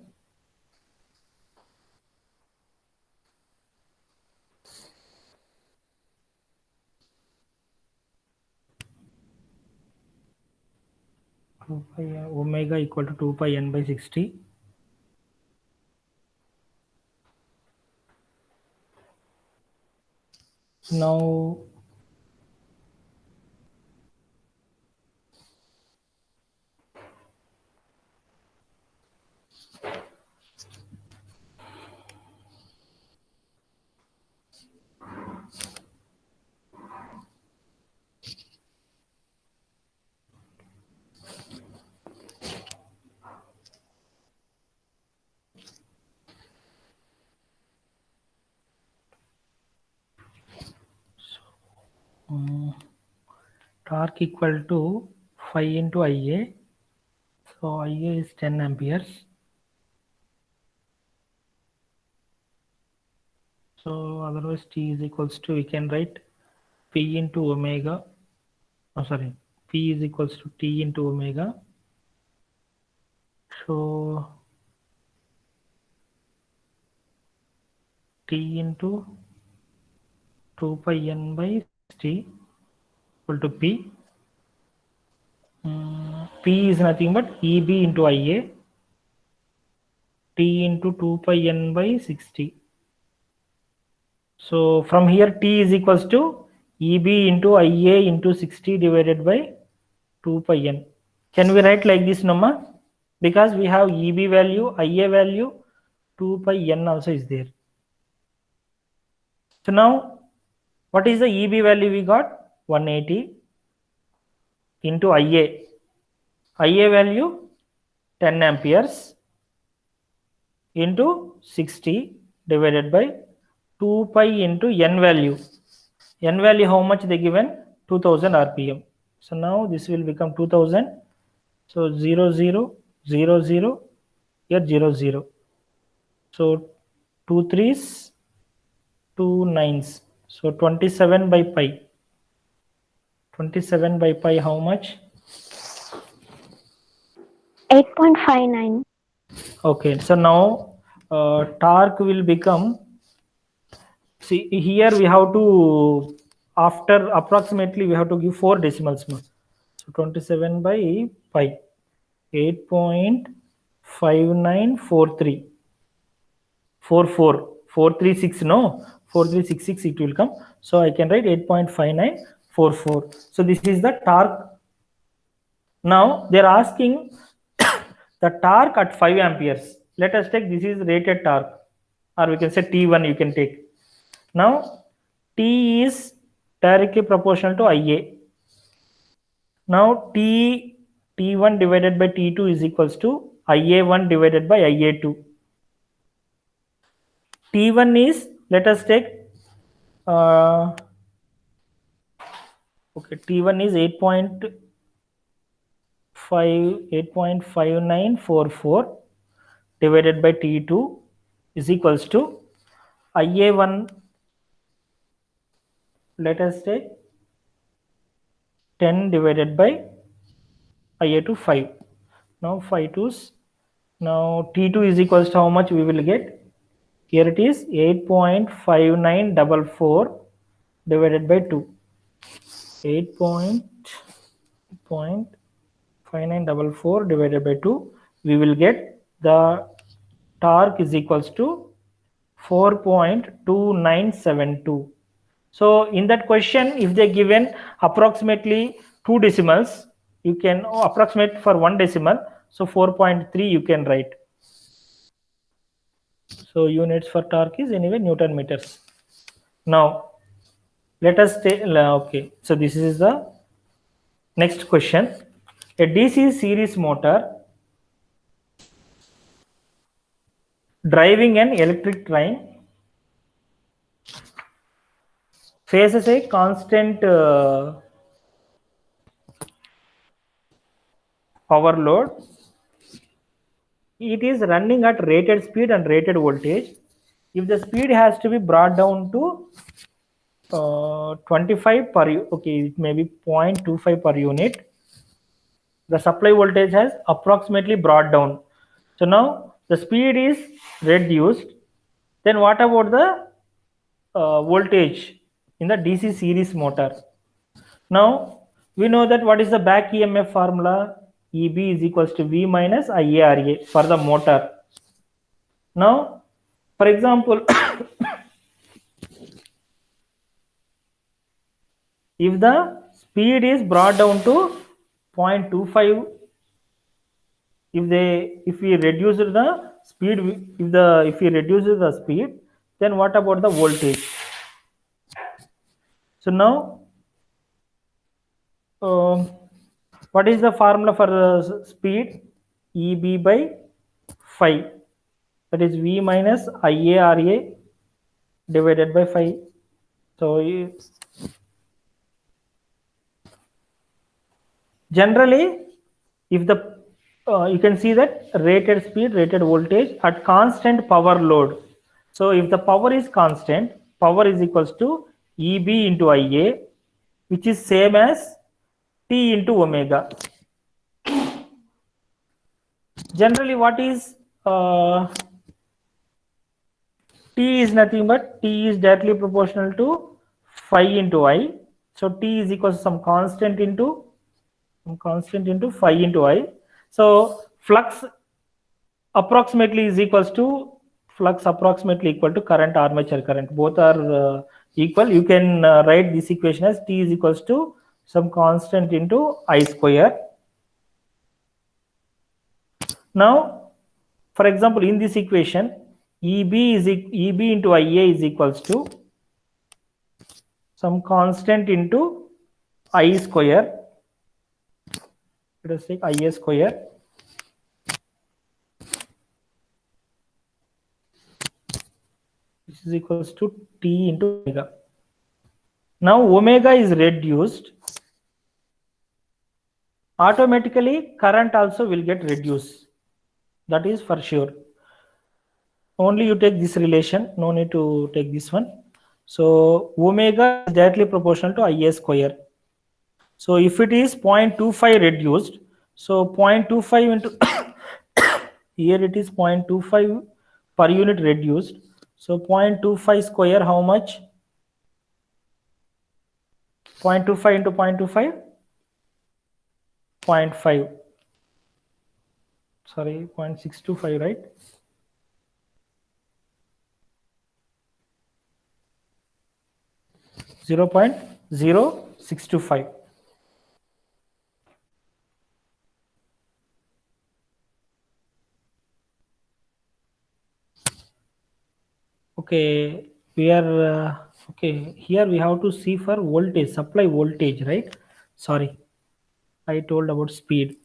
Omega equal to 2 pi n by 60. Now torque equal to 5 into IA. So IA is 10 amperes. So otherwise T is equals to, we can write P into omega. Oh, sorry. P is equals to T into omega. So T into 2 pi n by 60 equal to P. P is nothing but EB into IA. T into 2 pi n by 60. So from here T is equals to EB into IA into 60 divided by 2 pi n. Can we write like this, Nama? Because we have EB value, IA value, 2 pi n also is there. So now what is the EB value we got? 180 into IA. IA value 10 amperes into 60 divided by 2 pi into n value. N value how much they given? 2000 rpm. So now this will become 2000. So 0 0 0 0 here 0 0. So 2 threes 2 nines. So 27 by pi. 27 by pi how much? 8.59. Okay, so now torque will become, see here we have to, after approximately we have to give 4 decimals more. So 27 by pi, 8.5943 436, no, 4366 it will come. So I can write 8.5944. So this is the torque. Now they are asking the torque at 5 amperes. Let us take, this is rated torque, or we can say T1 you can take. Now T is directly proportional to IA. Now T1 divided by T2 is equals to IA1 divided by IA2. T1 is, let us take, okay, T1 is 8.5944 divided by T2 is equals to IA1, let us take 10 divided by IA2 5. Now 5 twos. Now T2 is equals to how much we will get? Here it is 8.5944 divided by 2. 8.5944 divided by 2. We will get the torque is equals to 4.2972. So in that question, if they given approximately 2 decimals, you can approximate for 1 decimal. So 4.3 you can write. So units for torque is anyway Newton meters. Now let us take, okay, so this is the next question. A DC series motor driving an electric train faces a constant power load. It is running at rated speed and rated voltage. If the speed has to be brought down to 25 per, okay, it may be 0.25 per unit, the supply voltage has approximately brought down. So now the speed is reduced. Then what about the voltage in the DC series motor? Now we know that what is the back EMF formula? EB is equals to V minus IARA for the motor. Now, for example, if the speed is brought down to 0.25, if we reduce the speed, if we reduce the speed, then what about the voltage? So now what is the formula for speed? EB by 5, that is V minus IARA divided by 5. So Generally, if the you can see that rated speed, rated voltage at constant power load. So if the power is constant, power is equals to EB into IA, which is same as T into omega. Generally, what is T is nothing but T is directly proportional to phi into I. So T is equals to some constant into phi into I. So flux approximately is equals to approximately equal to current armature current. Both are equal. You can write this equation as T is equals to some constant into I square. Now, for example, in this equation, EB into IA is equals to some constant into I square. Let us take IA square. This is equals to T into omega. Now omega is reduced. Automatically current also will get reduced. That is for sure. Only you take this relation, no need to take this one. So omega is directly proportional to IA square. So if it is 0.25 reduced, so 0.25 into here it is 0.25 per unit reduced. So 0.25 square how much? 0.25 into 0.25? 0.5. Sorry, 0.625, right? Zero point 0.0625. Okay, we are okay. Here we have to see for voltage, supply voltage, right? Sorry, I told about speed.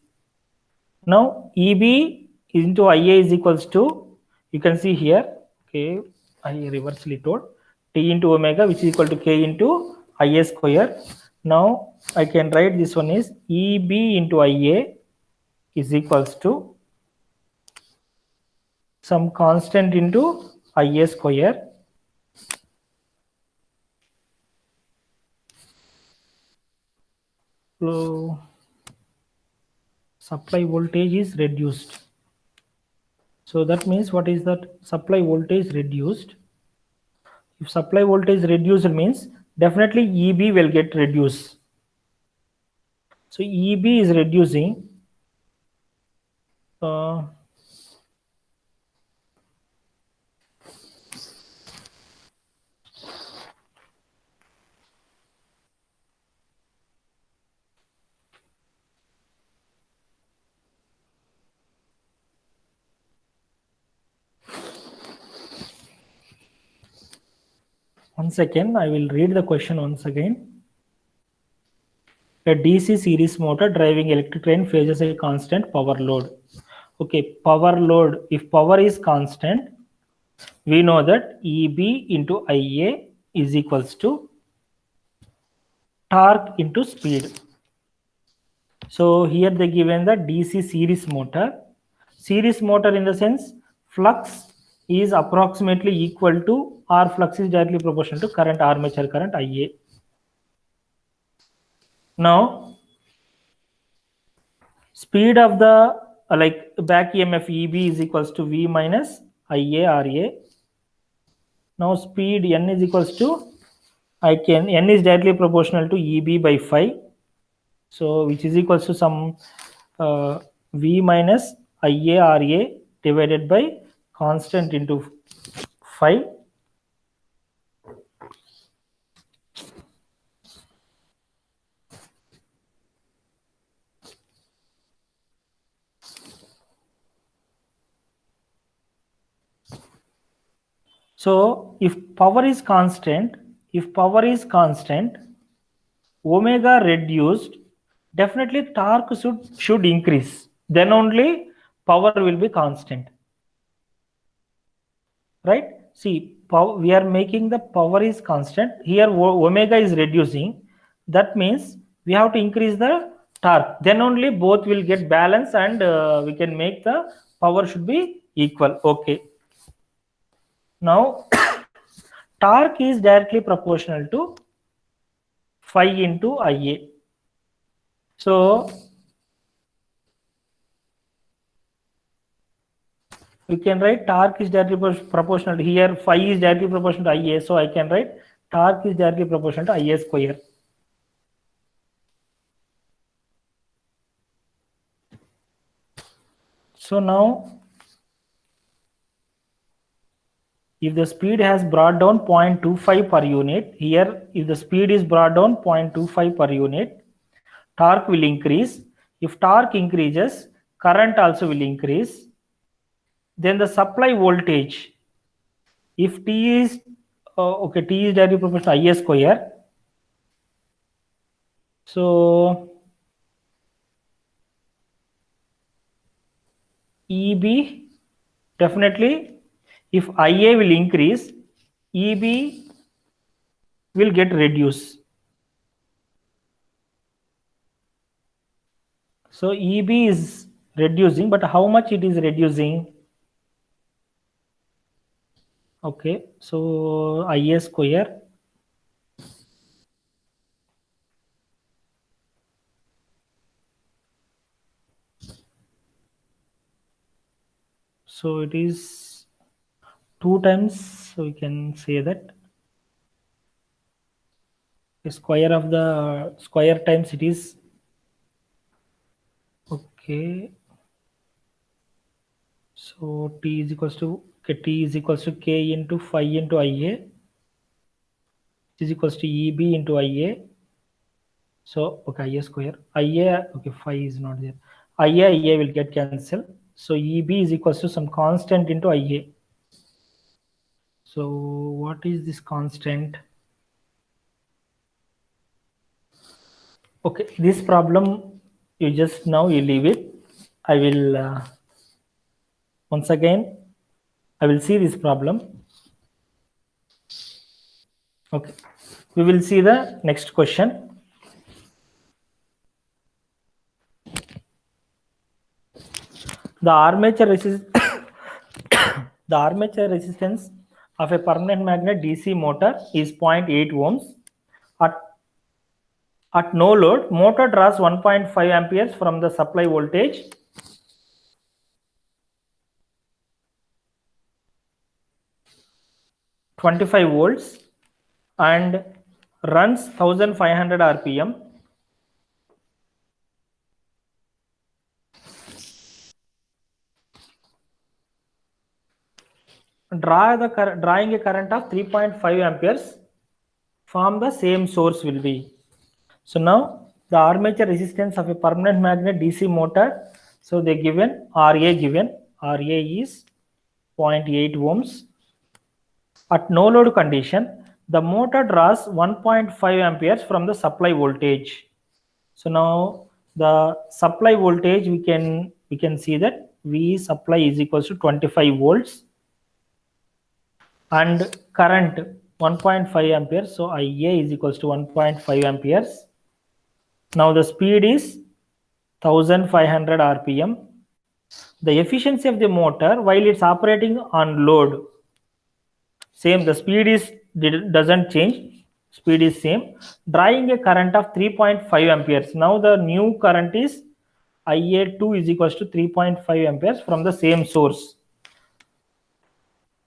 Now EB into IA is equals to, you can see here, okay, I reversely told T into omega, which is equal to K into IA square. Now I can write this one is EB into IA is equals to some constant into IA square. So supply voltage is reduced. So that means what is that? Supply voltage reduced. If supply voltage reduced means definitely EB will get reduced. So EB is reducing. Uh, One second, I will read the question once again. A DC series motor driving electric train faces a constant power load. Okay, power load, if power is constant, we know that EB into IA is equals to torque into speed. So here they given the DC series motor. Series motor in the sense flux is approximately equal to, or flux is directly proportional to current armature current IA. Now speed of the like back EMF EB is equals to V minus IA RA. Now speed N is equals to, N is directly proportional to EB by phi. So which is equals to some V minus IA RA divided by constant into phi. So if power is constant, omega reduced, definitely torque should increase. Then only power will be constant. Right? See, power, we are making the power is constant. Here omega is reducing. That means we have to increase the torque, then only both will get balance and we can make the power should be equal. Okay. Now torque is directly proportional to phi into Ia. So we can write torque is directly proportional to, here phi is directly proportional to Ia, so I can write torque is directly proportional to Ia square. So now if the speed has brought down 0.25 per unit, here if the speed is brought down 0.25 per unit, torque will increase. If torque increases, current also will increase. Then the supply voltage, if T is T is directly proportional to Ia square. So EB, definitely if Ia will increase, EB will get reduced. So EB is reducing, but how much it is reducing? Okay, so Ia square so it is 2 times, so we can say that the square of the square times it is okay. So T is equals to T is equals to K into phi into Ia, which is equals to EB into Ia. So okay, Ia square, Ia, okay, phi is not there. Ia will get cancelled. So EB is equals to some constant into Ia. So what is this constant? Okay, this problem you just now you leave it. I will once again I will see this problem. Okay, we will see the next question. The armature the armature resistance of a permanent magnet DC motor is 0.8 ohms. At no load, motor draws 1.5 amperes from the supply voltage. (25 volts) and runs 1500 rpm. Drawing a current of 3.5 amperes from the same source will be. So now the armature resistance of a permanent magnet DC motor. So they given RA is 0.8 ohms. At no load condition, the motor draws 1.5 amperes from the supply voltage. So now the supply voltage we can see that V supply is equals to 25 volts and current 1.5 amperes. So Ia is equals to 1.5 amperes. Now the speed is 1500 rpm. The efficiency of the motor while it's operating on load, same, the speed is doesn't change, speed is same, drawing a current of 3.5 amperes. Now the new current is Ia2 is equals to 3.5 amperes from the same source.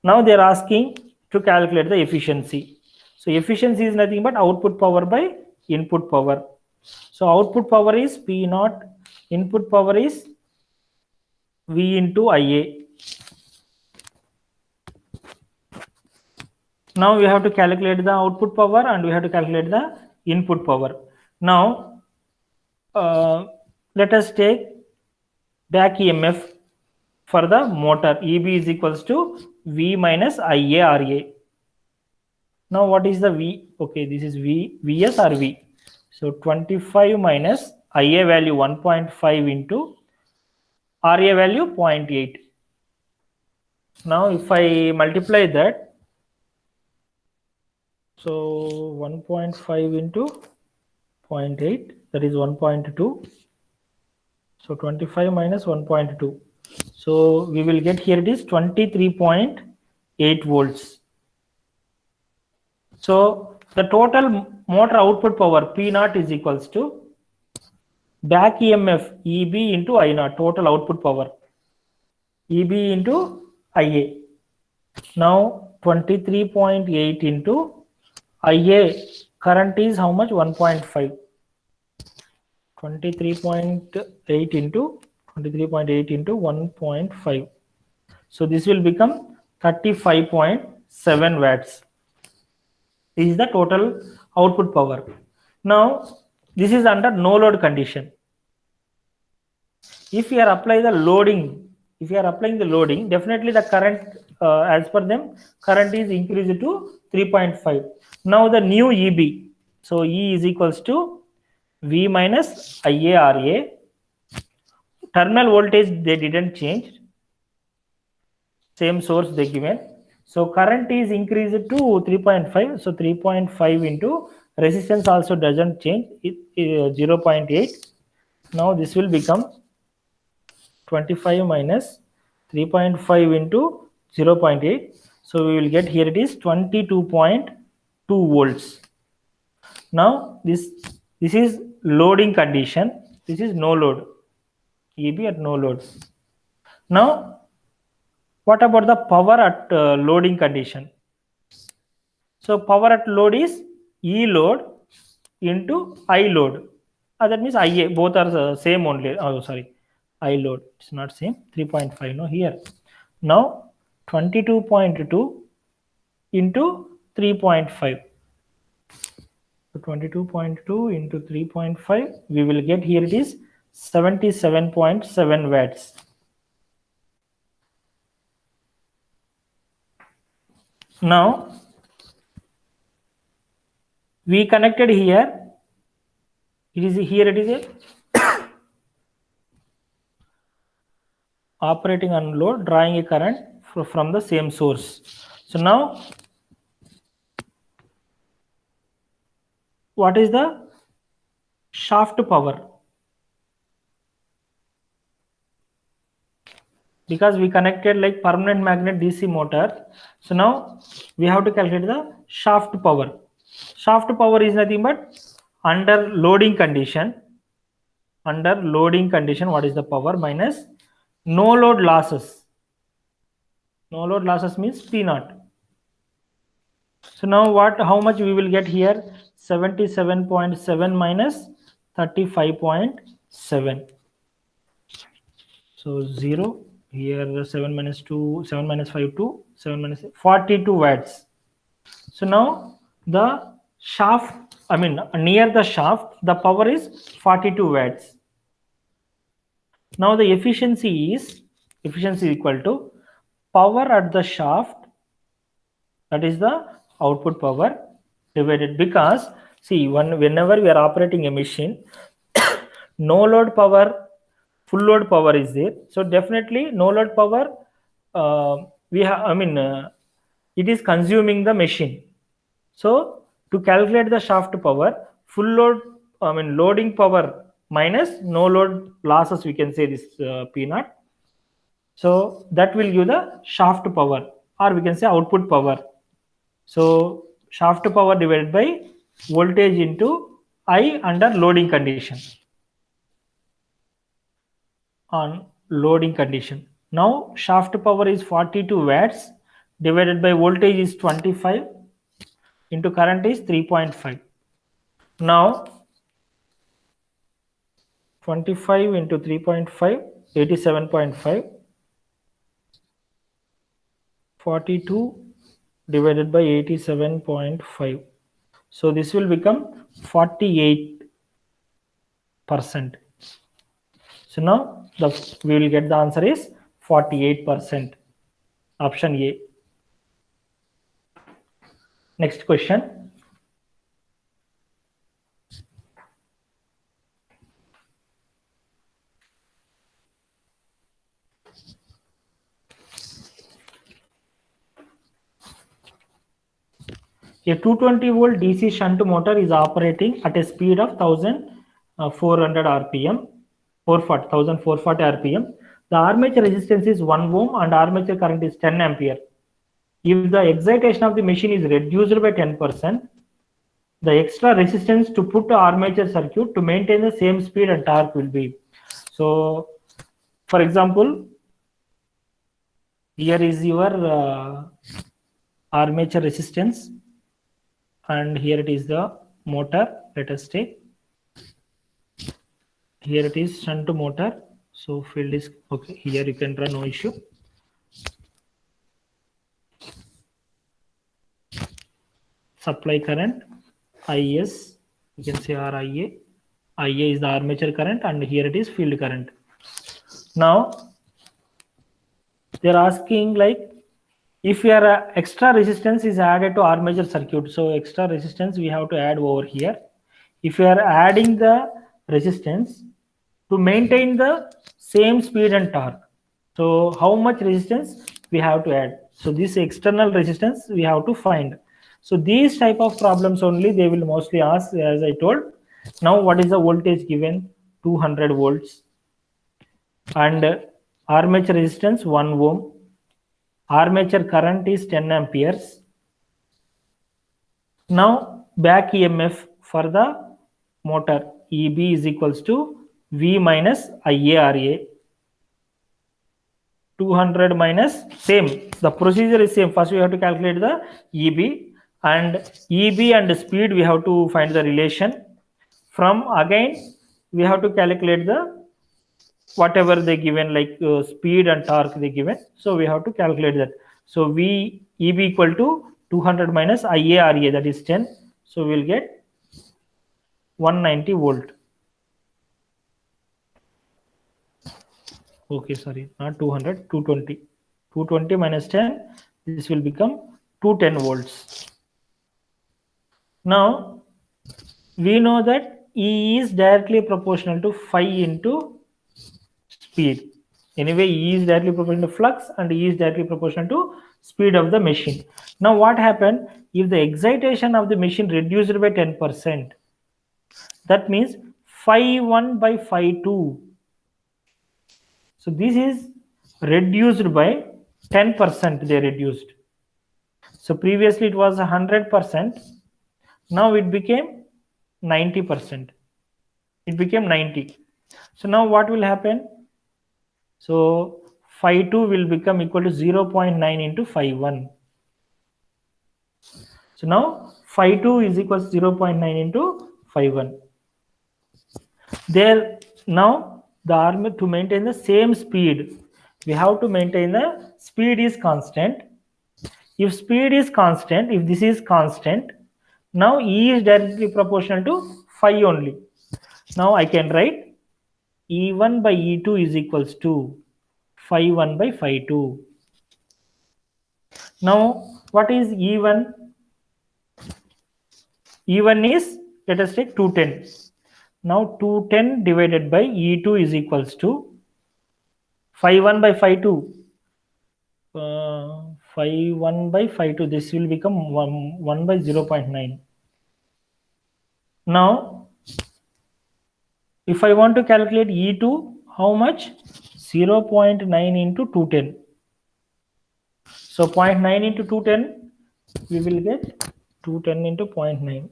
Now they are asking to calculate the efficiency. So efficiency is nothing but output power by input power. So output power is P naught, input power is V into Ia. Now we have to calculate the output power and we have to calculate the input power. Now let us take back EMF for the motor. EB is equals to V minus Ia RA. Now what is the V? Okay, this is Vs or V. So 25 minus Ia value 1.5 into RA value 0.8. Now if I multiply that, so 1.5 into 0.8, that is 1.2. So 25 minus 1.2. So we will get here it is 23.8 volts. So the total motor output power P naught is equals to back EMF EB into I naught, total output power EB into IA. Now 23.8 into IA current is how much? 1.5. 23.8 into 1.5. So this will become 35.7 watts. This is the total output power. Now this is under no load condition. If you are applying the loading, definitely the current as per them, current is increased to 3.5. Now the new EB, so E is equals to V minus IARA. Terminal voltage they didn't change, same source they given. So current is increased to 3.5. So 3.5 into resistance also doesn't change, it 0.8. Now this will become 25 minus 3.5 into 0.8. So we will get here it is 22.2 volts. Now this is loading condition. This is no load. EB at no load. Now what about the power at loading condition? So power at load is E load into I load. That means IA, both are the same only. Oh, sorry, I load. It's not same. 3.5. No, here. Now 22.2 into 3.5. So 22.2 into 3.5. We will get here it is 77.7 watts. Now we connected here. It is here. It is a operating on load, drawing a current from the same source. So now what is the shaft power? Because we connected like permanent magnet DC motor, so now we have to calculate the shaft power. Shaft power is nothing but under loading condition. Under loading condition, what is the power minus no load losses? No load losses means P naught. So now how much we will get here? 77.7 minus 35.7. So 0 here, 7 minus 2, 7 minus 5, 2, 7 minus 42 watts. So now the shaft, near the shaft, the power is 42 watts. Now the efficiency is equal to power at the shaft, that is the output power, divided, because see, whenever we are operating a machine, no load power, full load power is there. So definitely no load power, it is consuming the machine. So to calculate the shaft power, full load, loading power minus no load losses, we can say this P naught. So that will give the shaft power, or we can say output power. So shaft power divided by voltage into I under loading condition. On loading condition. Now shaft power is 42 watts divided by voltage is 25 into current is 3.5. Now 25 into 3.5, 87.5. 42 divided by 87.5. So this will become 48%. So now we will get the answer is 48%. Option A. Next question. A 220 volt DC shunt motor is operating at a speed of 1400 RPM. 1440 RPM. The armature resistance is 1 ohm and armature current is 10 ampere. If the excitation of the machine is reduced by 10%, the extra resistance to put the armature circuit to maintain the same speed and torque will be. So, for example, here is your armature resistance, and here it is the motor. Let us take. Here it is shunt motor. So field is okay. Here you can run, no issue. Supply current IS, you can say RIA. IA is the armature current, and here it is field current. Now they're asking like, if your extra resistance is added to armature circuit, so extra resistance we have to add over here. If you are adding the resistance to maintain the same speed and torque, so how much resistance we have to add? So this external resistance we have to find. So these type of problems only they will mostly ask, as I told. Now what is the voltage given? 200 volts, and armature resistance 1 ohm. Armature current is 10 amperes. Now back EMF for the motor, EB is equals to V minus IARA. 200 minus same. The procedure is same. First we have to calculate the EB, and EB and speed we have to find the relation. From again we have to calculate the whatever they given, like speed and torque they given. So we have to calculate that. So V EB equal to 200 minus IARA, that is 10. So we'll get 190 volt. Okay, sorry, not 200, 220. 220 minus 10, this will become 210 volts. Now we know that E is directly proportional to phi into speed. Anyway, E is directly proportional to flux and E is directly proportional to speed of the machine. Now what happened if the excitation of the machine reduced by 10%? That means phi 1 by phi 2. So this is reduced by 10%, they reduced. So previously it was 100%. Now it became 90%. It became 90. So now what will happen? So phi 2 will become equal to 0.9 into phi 1. So now phi 2 is equal to 0.9 into phi 1. There now the arm to maintain the same speed, we have to maintain the speed is constant. If speed is constant, if this is constant, now E is directly proportional to phi only. Now I can write E1 by E2 is equals to phi 1 by phi 2. Now what is E1? E1 is, let us take 210. Now 210 divided by E2 is equals to phi 1 by phi 2. Phi 1 by phi 2, this will become 1 by 0.9. Now if I want to calculate E2, how much? 0.9 into 210. So 0.9 into 210, we will get 210 into 0.9.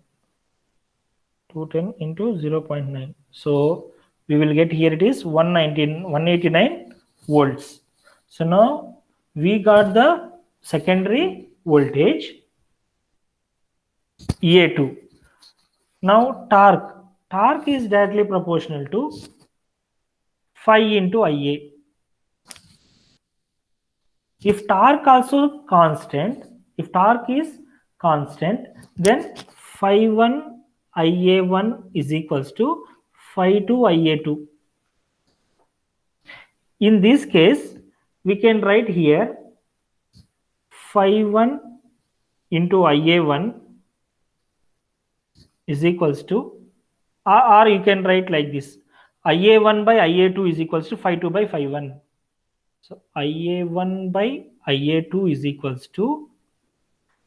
210 into 0.9. So we will get, here it is 189 volts. So now we got the secondary voltage EA2. Now torque is directly proportional to phi into IA. If torque also constant, if torque is constant, then phi 1 IA1 is equals to phi 2 IA2. In this case, we can write here phi 1 into IA1 is equals to, or you can write like this, IA1 by IA2 is equals to phi 2 by phi 1. So IA1 by IA2 is equals to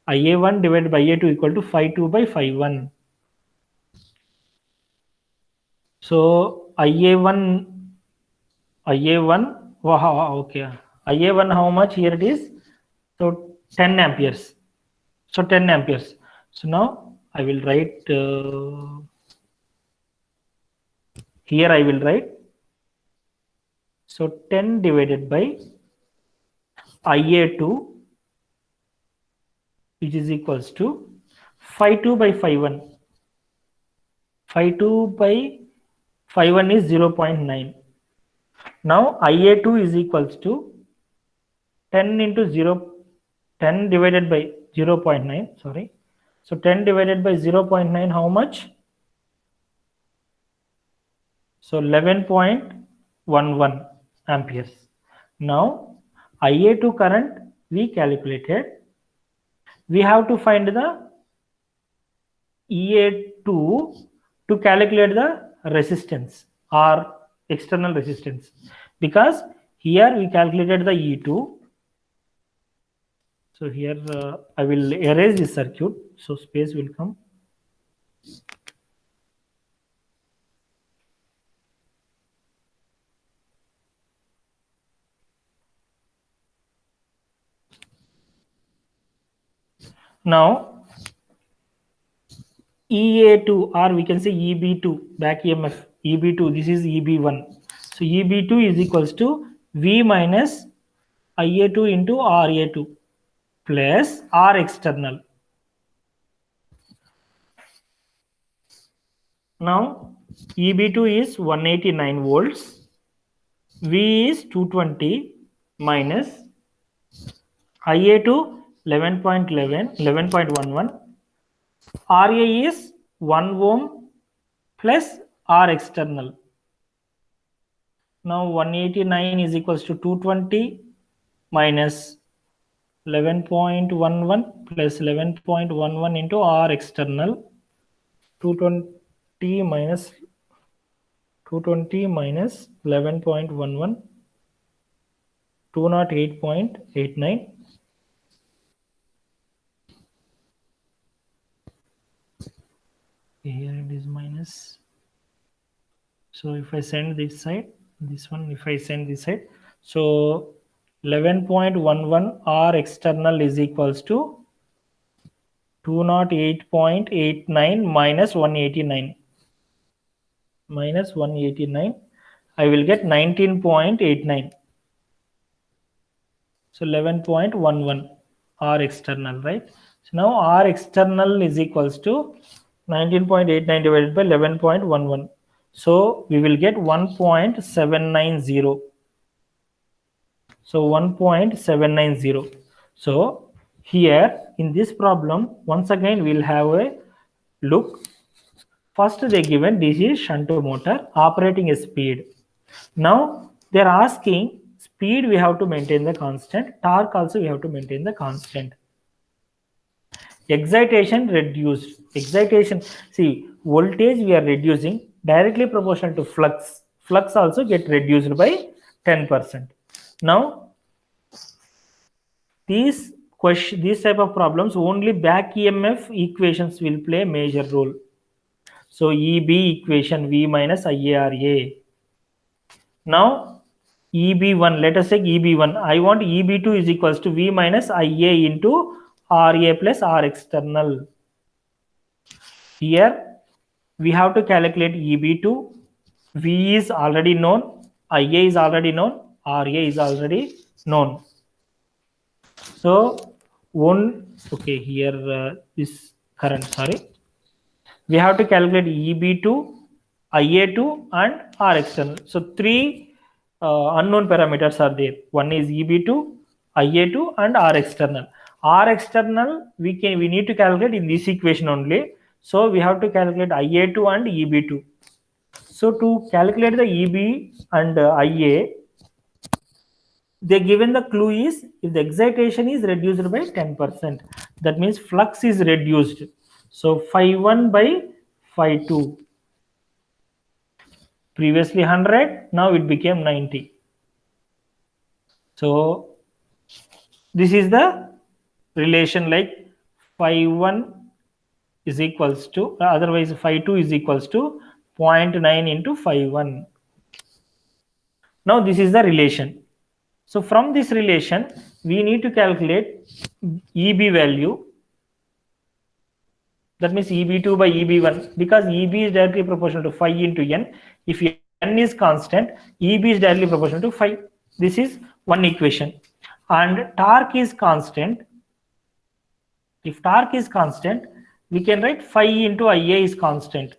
IA1 divided by IA2 equal to phi 2 by phi 1. So IA1 IA1, wow, okay. IA1, how much? Here it is. So 10 amperes. So 10 amperes. So now I will write, here I will write. So 10 divided by IA2, which is equals to phi 2 by phi 1. Phi 2 by phi 1 is 0.9. Now IA2 is equals to 10 into 0, 10 divided by 0.9, sorry. So 10 divided by 0.9, how much? So 11.11 amperes. Now IA2 current we calculated. We have to find the EA2 to calculate the resistance or external resistance, because here we calculated the E2. So here I will erase this circuit, so space will come. Now EA2, or we can say EB2, back EMF, EB2, this is EB1. So EB2 is equals to V minus IA2 into RA2 plus R external. Now EB2 is 189 volts, V is 220 minus IA2 11.11, 11.11, RA is 1 ohm plus R external. Now 189 is equals to 220 minus 11.11 plus 11.11 into R external. 220 minus 11.11, 208.89. Here it is minus. So if I send this side, this one, if I send this side, so 11.11 R external is equals to 208.89 minus 189. Minus 189. I will get 19.89. So 11.11 R external, right? So now R external is equals to 19.89 divided by 11.11. So we will get 1.790. So 1.790. So here in this problem, once again we'll have a look. First they given DC shunt motor operating a speed. Now they're asking speed we have to maintain the constant, torque also we have to maintain the constant. Excitation reduced. Excitation, see, voltage we are reducing directly proportional to flux. Flux also get reduced by 10%. Now these type of problems, only back EMF equations will play a major role. So EB equation V minus IARA. Now EB1, let us take EB1. I want EB2 is equals to V minus IA into RA plus R external. Here we have to calculate EB2. V is already known, IA is already known, RA is already known. So okay, here this current, sorry, we have to calculate EB2, IA2 and R external. So three unknown parameters are there. One is EB2, IA2 and R external. R external we need to calculate in this equation only. So we have to calculate IA2 and EB2. So to calculate the EB and IA, they given the clue is if the excitation is reduced by 10%, that means flux is reduced. So phi 1 by phi 2, previously 100, now it became 90. So this is the relation, like phi 1 is equals to, otherwise phi 2 is equals to 0.9 into phi 1. Now this is the relation. So from this relation, we need to calculate EB value. That means EB2 by EB1, because EB is directly proportional to phi into N. If N is constant, EB is directly proportional to phi. This is one equation. And torque is constant. If torque is constant, we can write phi into Ia is constant.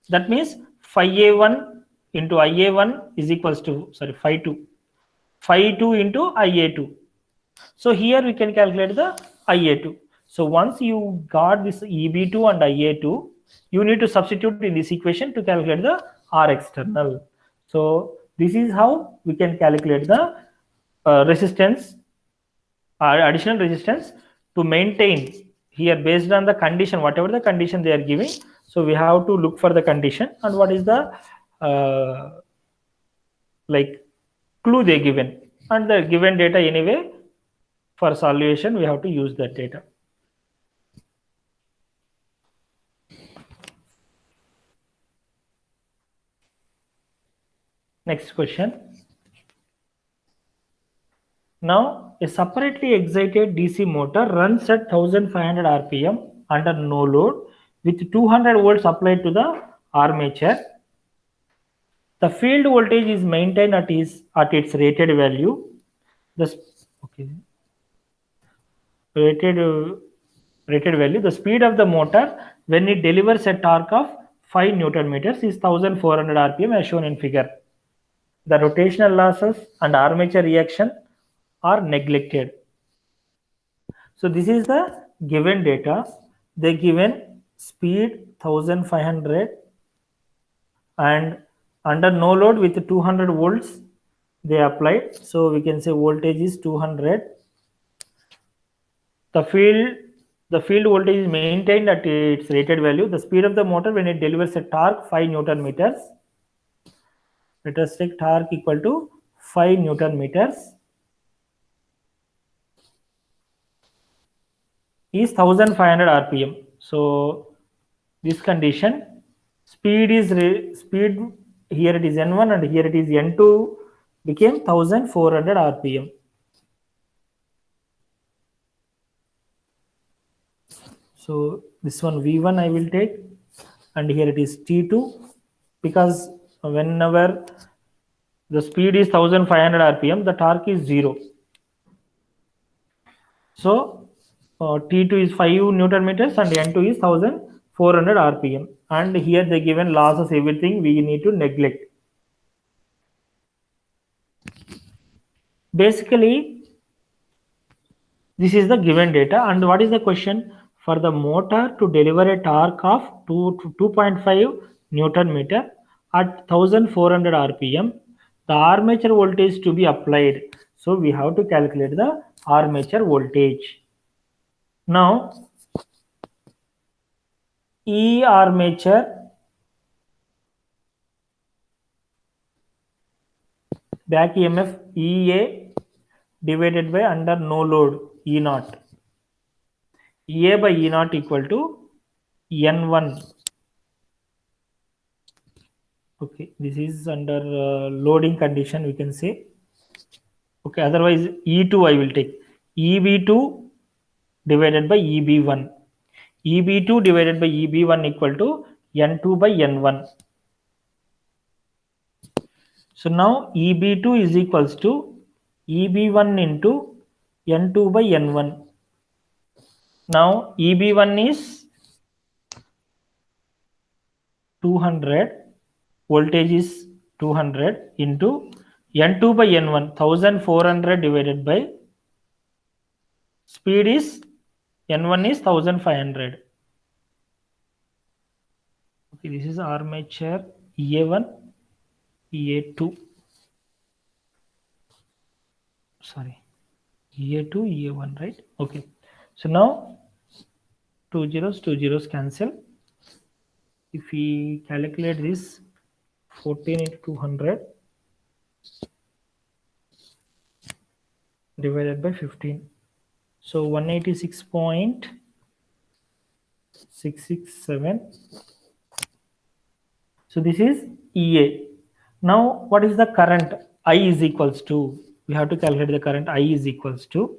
That means phi A1 into Ia1 is equals to, phi 2. Phi 2 into Ia2. So here we can calculate the Ia2. So once you got this EB2 and Ia2, you need to substitute in this equation to calculate the R external. So this is how we can calculate the resistance, additional resistance to maintain here based on the condition, whatever the condition they are giving. So we have to look for the condition and what is the clue they given, and the given data anyway. For solution, we have to use that data. Next question. Now, a separately excited DC motor runs at 1500 RPM under no load with 200 volts applied to the armature. The field voltage is maintained at its rated value. Rated value. The speed of the motor when it delivers a torque of 5 Newton meters is 1400 RPM as shown in figure. The rotational losses and armature reaction are neglected. So this is the given data. They given speed 1500 and under no load with 200 volts they applied. So we can say voltage is 200. The field voltage is maintained at its rated value. The speed of the motor when it delivers a torque 5 Newton meters. Let us take torque equal to 5 Newton meters is 1500 RPM. So this condition, speed here it is N1 and here it is N2 became 1400 RPM. So this one V1 I will take, and here it is T2, because whenever the speed is 1500 RPM, the torque is 0. So T2 is 5 Newton meters and N2 is 1400 RPM. And here they given losses, everything we need to neglect. Basically, this is the given data. And what is the question? For the motor to deliver a torque of 2.5 Newton meter at 1400 RPM, the armature voltage to be applied. So we have to calculate the armature voltage. Now, E armature back EMF EA divided by under no load E naught. EA by E naught equal to N1. Okay, this is under loading condition, we can say. Okay, otherwise E2 I will take. EB2 divided by EB1. EB2 divided by EB1 equal to N2 by N1. So now EB2 is equals to EB1 into N2 by N1. Now EB1 is 200, voltage is 200 into N2 by N1, 1400 divided by speed is N1 is 1500. Okay, this is armature EA1, EA2. Sorry, EA2, EA1, right? Okay. So now 2 zeros cancel. If we calculate this 14 into 200 divided by 15. So 186.667. So this is EA. Now what is the current? I is equals to, we have to calculate the current. I is equals to,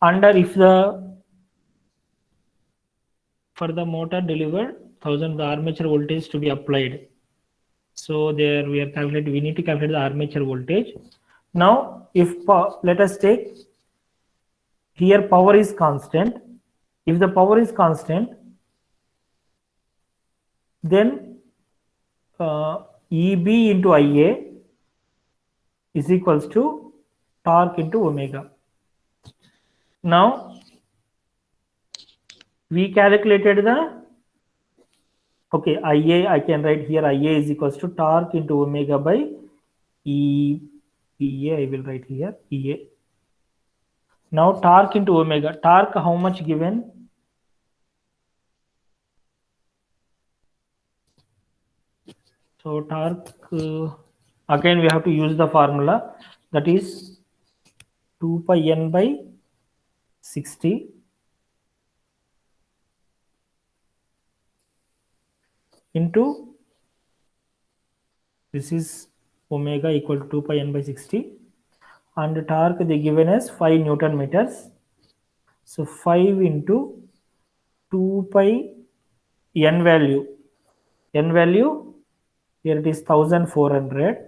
under, if the for the motor delivered 1000 the armature voltage to be applied, so there we are calculating, we need to calculate the armature voltage. Now if let us take here power is constant. If the power is constant, then EB into IA is equals to torque into omega. Now we calculated the, okay, IA, I can write here IA is equals to torque into omega by EA, I will write here EA. Now torque into omega, torque how much given? So torque, again we have to use the formula, that is 2 pi n by 60 into, this is omega equal to 2 pi n by 60, and torque they given as 5 Newton meters. So 5 into 2 pi n value, here it is 1400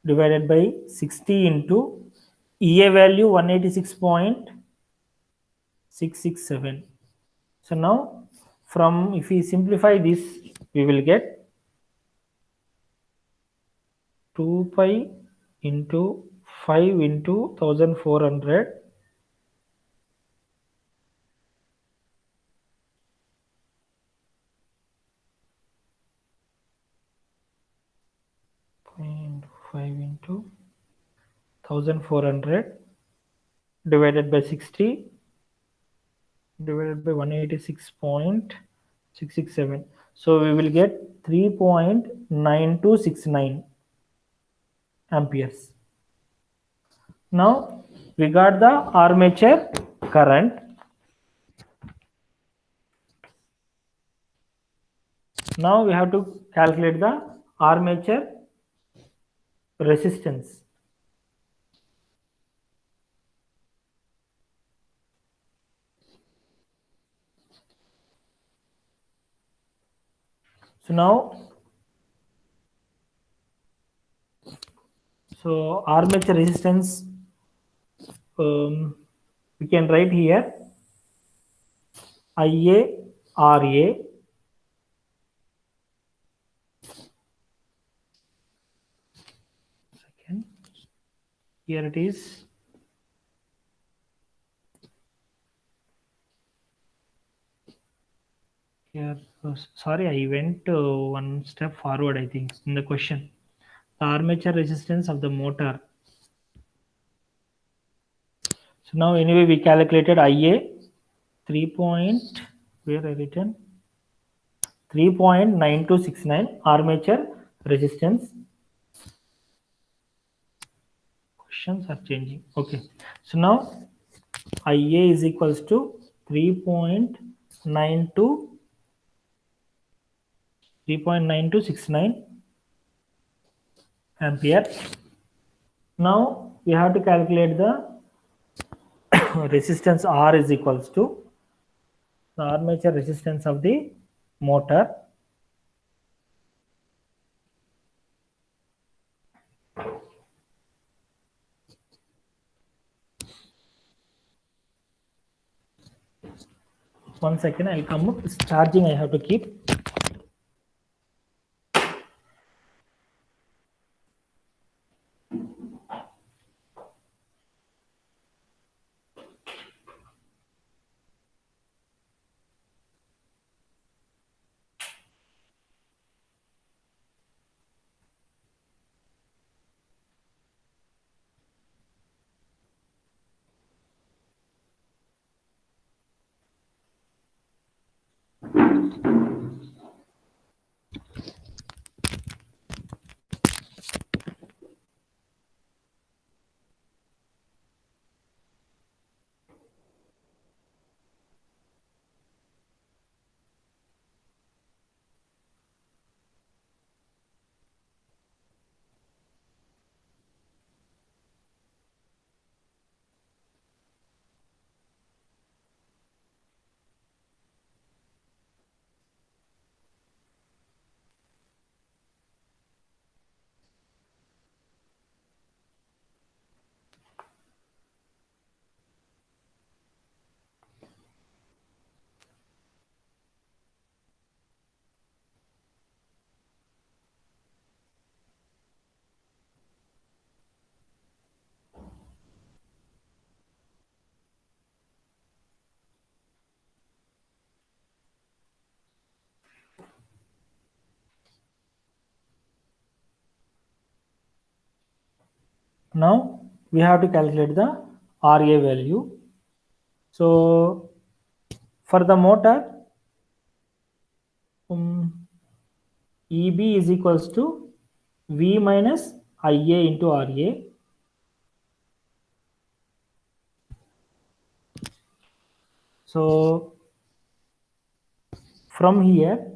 divided by 60 into EA value 186.667. So now from, if we simplify this, we will get 2 pi into 5 into 1400 5 into 1400 divided by 60 divided by 186.667. So we will get 3.9269 amperes. Now we got the armature current. Now we have to calculate the armature resistance. So now, so armature resistance, we can write here IA RA second, here it is here, sorry, I went one step forward, I think, in the question. The armature resistance of the motor. So now anyway we calculated IA 3 where I written 3.9269 armature resistance. Questions are changing. Okay, so now IA is equals to 3.9269 ampere. Now we have to calculate the resistance R is equals to the armature resistance of the motor. One second, I'll come up. It's charging, I have to keep. Now we have to calculate the RA value. So for the motor, EB is equals to V minus IA into RA. So from here,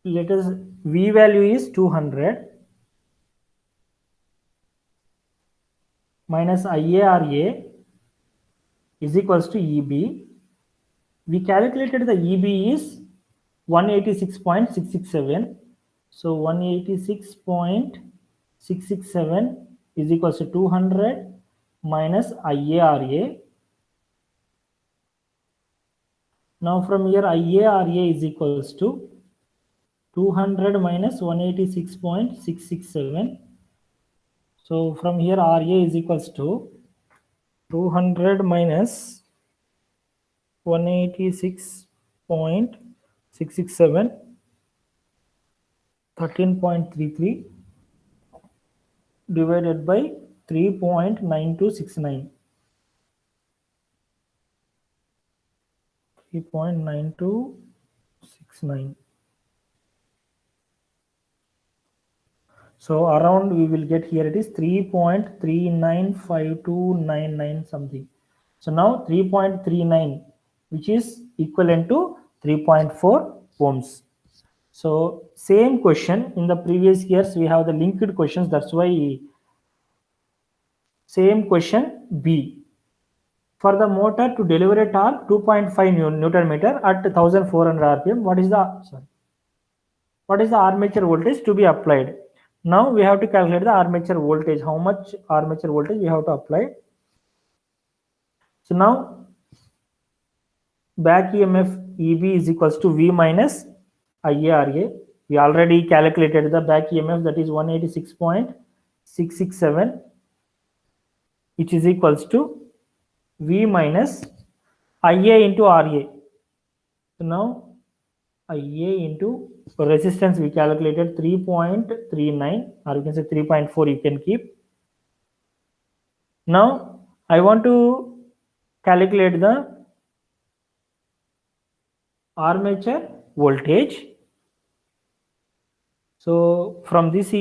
let us, V value is 200 minus IARA is equals to EB. We calculated the EB is 186.667. So 186.667 is equals to 200 minus IARA. Now from here IARA is equals to 200 minus 186.667. So from here RA is equals to 200 minus 186.667, 13.33 divided by 3.9269. 3.9269. So around we will get here, it is 3.395299 something. So now 3.39, which is equivalent to 3.4 ohms. So same question in the previous years we have the linked questions, that's why same question B. For the motor to deliver a torque 2.5 Newton meter at 1400 rpm, what is the armature voltage to be applied? Now we have to calculate the armature voltage, how much armature voltage we have to apply. So now back EMF EB is equals to V minus IARA. We already calculated the back EMF, that is 186.667, which is equals to V minus IA into RA. So now IA into resistance we calculated 3.39, or you can say 3.4, you can keep. Now I want to calculate the armature voltage. So from this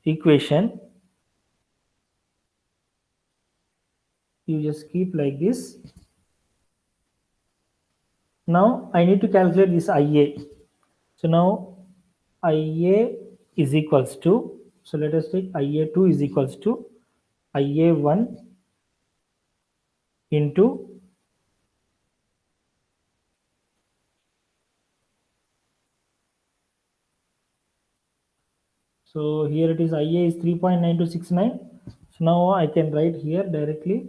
equation, you just keep like this. Now I need to calculate this IA. So now IA is equals to, so let us take IA2 is equals to IA1 into so here it is IA is 3.9269. So now I can write here directly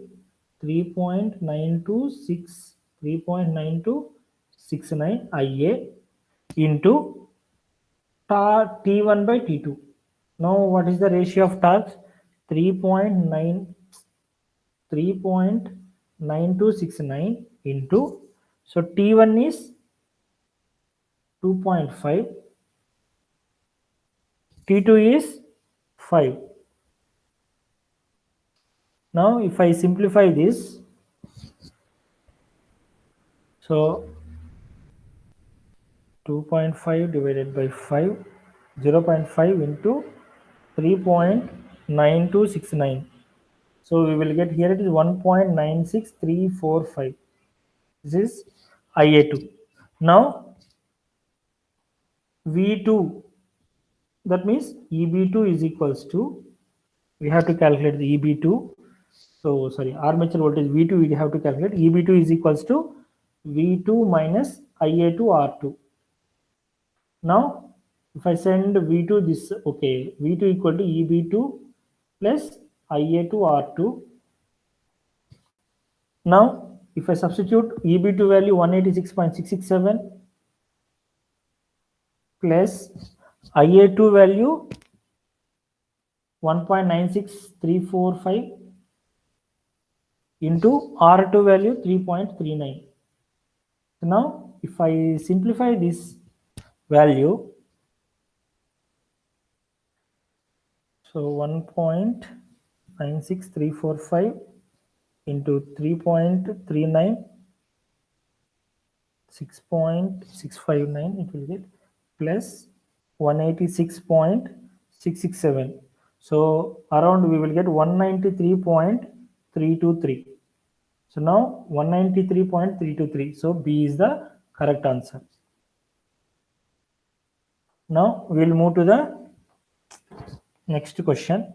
3.9269 IA into T1 by T2. Now what is the ratio of torques? 3.9269 into, so T1 is 2.5, T2 is 5. Now if I simplify this, so 2.5 divided by 5, 0.5 into 3.9269. So we will get here, it is 1.96345. This is IA2. Now V2, that means EB2 is equals to, we have to calculate the EB2. So sorry, armature voltage V2 we have to calculate. EB2 is equals to V2 minus IA2 R2. Now if I send V2 this, okay, V2 equal to EB2 plus IA2 R2. Now if I substitute EB2 value 186.667 plus IA2 value 1.96345 into R2 value 3.39. So now if I simplify this value, So 1.96345 into 3.39, 6.659, it will get plus 186.667. So around we will get 193.323. So now 193.323. So B is the correct answer. Now we will move to the next question.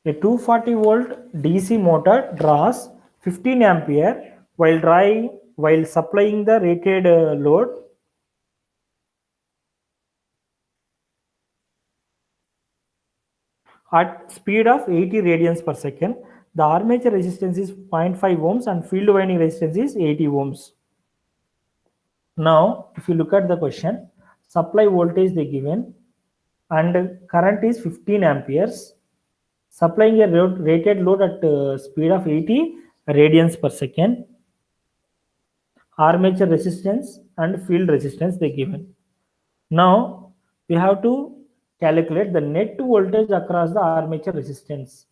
A 240 volt DC motor draws 15 ampere while supplying the rated load at speed of 80 radians per second. The armature resistance is 0.5 ohms and field winding resistance is 80 ohms. Now, if you look at the question, supply voltage they given and current is 15 amperes, supplying a rated load at speed of 80 radians per second, armature resistance and field resistance they given. Now, we have to calculate the net voltage across the armature resistance.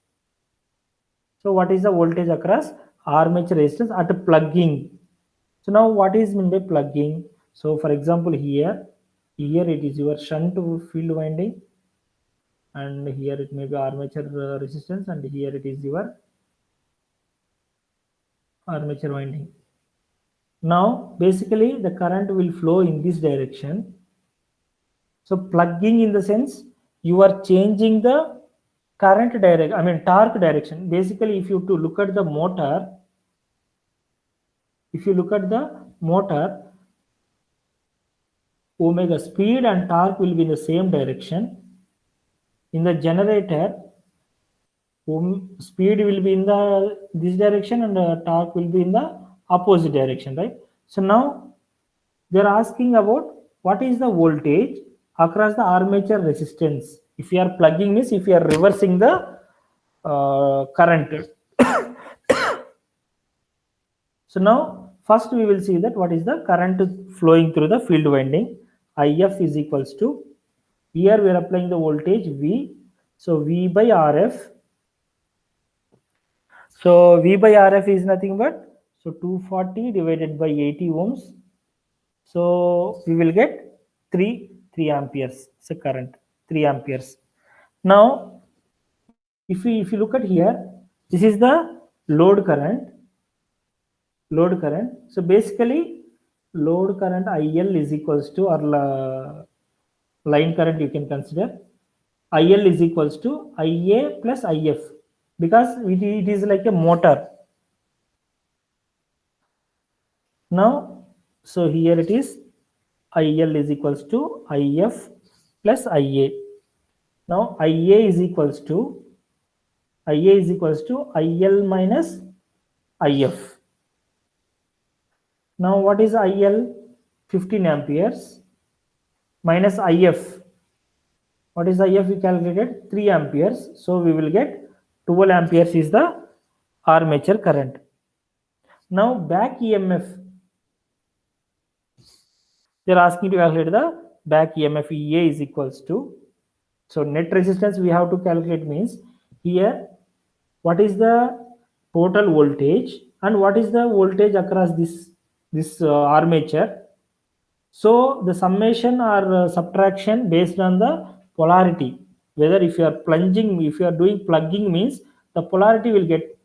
So what is the voltage across armature resistance at plugging? So now what is meant by plugging? So for example here it is your shunt field winding, and here it may be armature resistance, and here it is your armature winding. Now basically the current will flow in this direction. So plugging in the sense you are changing the current direction, I mean torque direction. Basically if you to look at the motor, omega speed and torque will be in the same direction. In the generator, speed will be in the this direction and torque will be in the opposite direction, right? So now they are asking about what is the voltage across the armature resistance. If you are plugging means if you are reversing the current. So now first we will see that what is the current flowing through the field winding. IF is equals to, here we are applying the voltage V, so V by RF. So V by RF is nothing but, so 240 divided by 80 ohms. So we will get 3 amperes. So current 3 amperes. Now if you look at here, this is the load current. So basically load current IL is equals to, or line current you can consider, IL is equals to IA plus IF, because it is like a motor. Now so here it is IL is equals to IF plus IA. Now IA is equals to IL minus IF. Now what is IL? 15 amperes minus IF. What is IF? We calculated 3 amperes. So we will get 12 amperes is the armature current. Now back EMF. They are asking to calculate the back EMF. EA is equals to, so net resistance we have to calculate means here what is the total voltage and what is the voltage across this armature. So the summation or subtraction based on the polarity, whether if you are plunging, if you are doing plugging means the polarity will get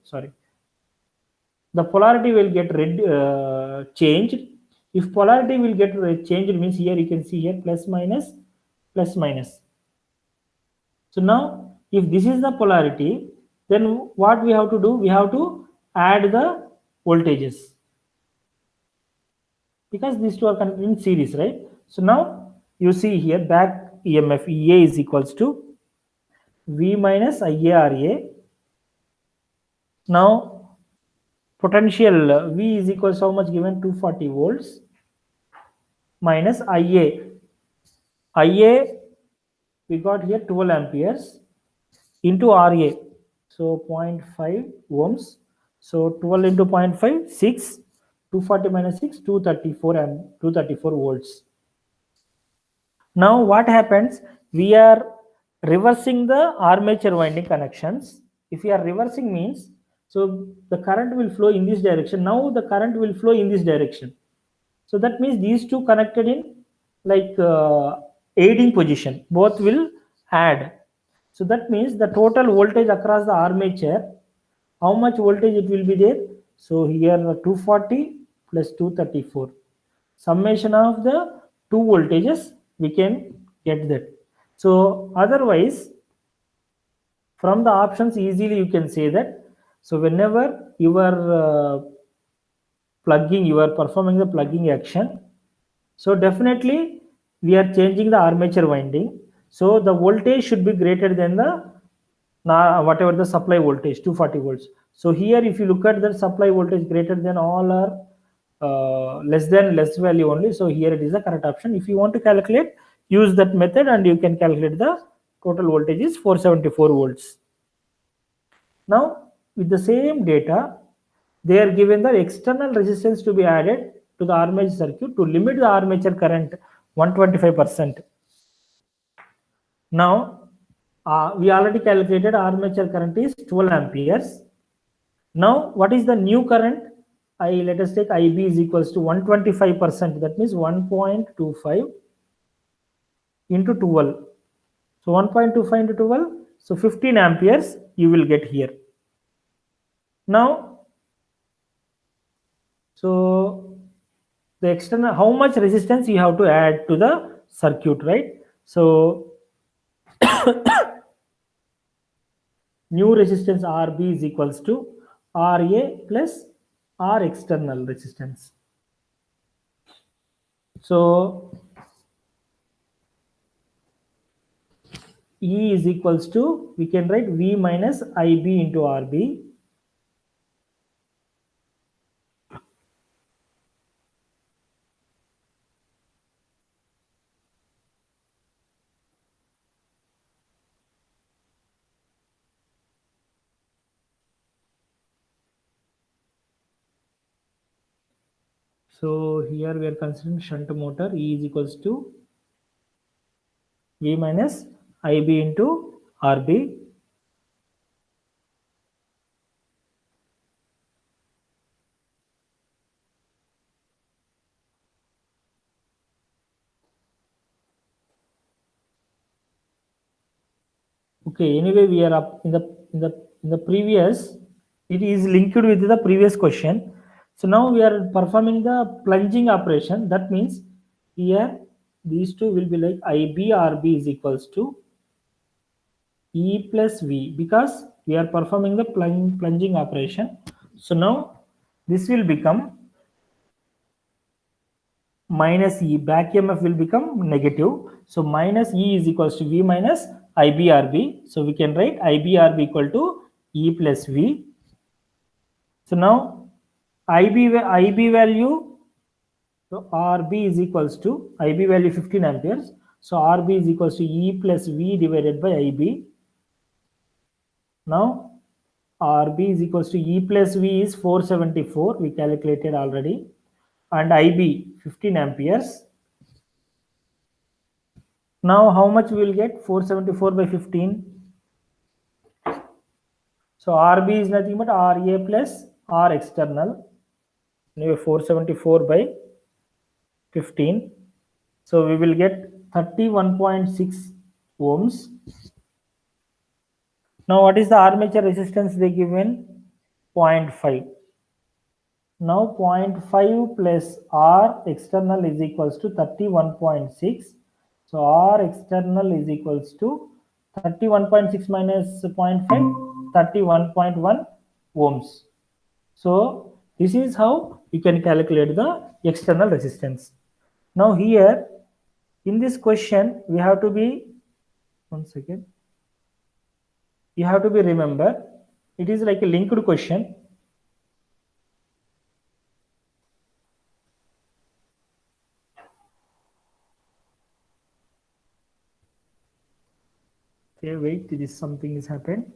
changed. If polarity will get changed means here you can see here plus minus. So now if this is the polarity, then what we have to do, we have to add the voltages, because these two are in series, right? So now you see here back EMF EA is equals to V minus IARA. Now potential V is equals to how much given? 240 volts minus IA we got here 12 amperes into RA, so 0.5 ohms. So 12 into 0.5, 6, 240 minus 6, 234 and 234 volts. Now what happens? We are reversing the armature winding connections. If we are reversing means, so the current will flow in this direction. Now the current will flow in this direction. So that means these two connected in like aiding position, both will add. So that means the total voltage across the armature, how much voltage it will be there? So here 240 plus 234. Summation of the two voltages, we can get that. So otherwise, from the options easily you can say that. So whenever you are plugging, you are performing the plugging action, so definitely we are changing the armature winding. So the voltage should be greater than the whatever the supply voltage, 240 volts. So here if you look at the supply voltage greater than, all are less than less value only. So here it is the correct option. If you want to calculate, use that method and you can calculate the total voltage is 474 volts. Now with the same data, they are given the external resistance to be added to the armature circuit to limit the armature current 125%. Now we already calculated armature current is 12 amperes. Now what is the new current? Let us take IB is equals to 125%. That means 1.25 into 12. So 1.25 into 12. So 15 amperes you will get here. Now, so the external, how much resistance you have to add to the circuit, right? So new resistance RB is equals to RA plus R external resistance. So E is equals to, we can write V minus IB into RB. So here we are considering shunt motor. E is equals to V minus IB into RB. Okay, anyway, we are up in the previous, it is linked with the previous question. So now we are performing the plunging operation. That means here these two will be like IBRB is equals to E plus V, because we are performing the plunging operation. So now this will become minus E, back EMF will become negative. So minus E is equals to V minus IBRB. So we can write IBRB equal to E plus V. So now IB value, so RB is equals to, IB value 15 amperes. So RB is equals to E plus V divided by IB. Now RB is equals to E plus V is 474. We calculated already. And IB 15 amperes. Now how much we will get? 474 by 15. So RB is nothing but RA plus R external. Anyway, 474 by 15. So we will get 31.6 ohms. Now what is the armature resistance they given? 0.5. Now 0.5 plus R external is equals to 31.6. So R external is equals to 31.6 minus 0.5, 31.1 ohms. So this is how you can calculate the external resistance. Now here in this question we have to be, one second, you have to be remember, it is like a linked question. Okay, wait, this something is happened.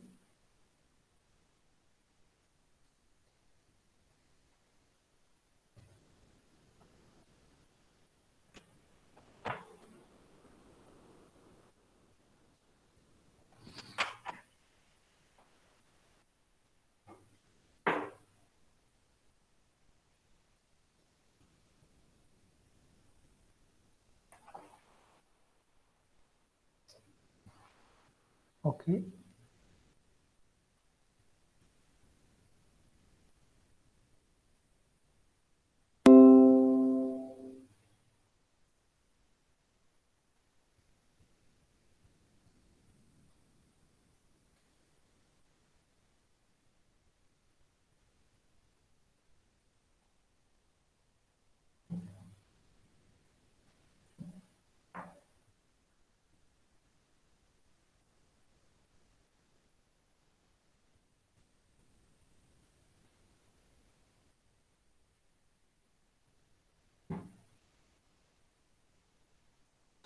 Okay.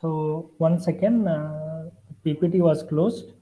So 1 second, PPT was closed.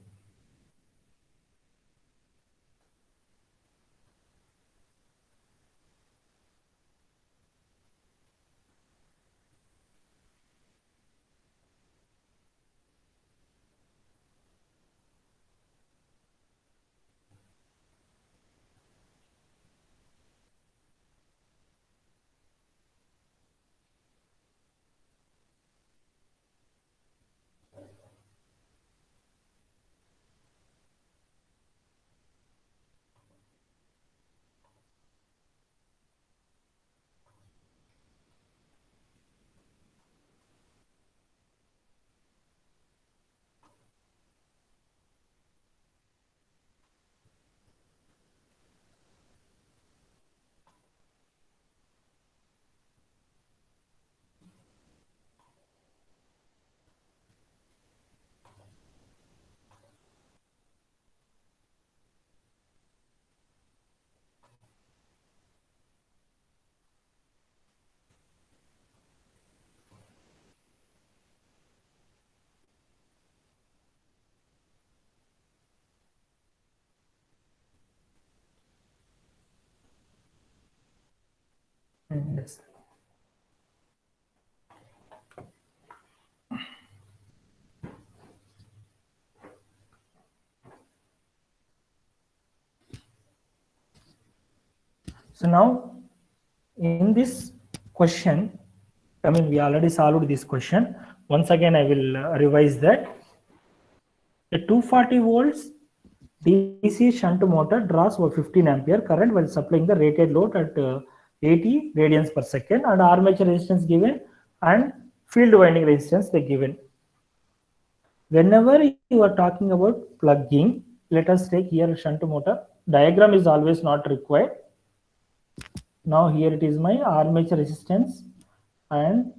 Yes. So now in this question, I mean, we already solved this question. Once again, I will revise that. A 240 volts DC shunt motor draws over 15 ampere current while supplying the rated load at 80 radians per second, and armature resistance given and field winding resistance they given. Whenever you are talking about plugging, let us take here a shunt motor. Diagram is always not required. Now here it is my armature resistance and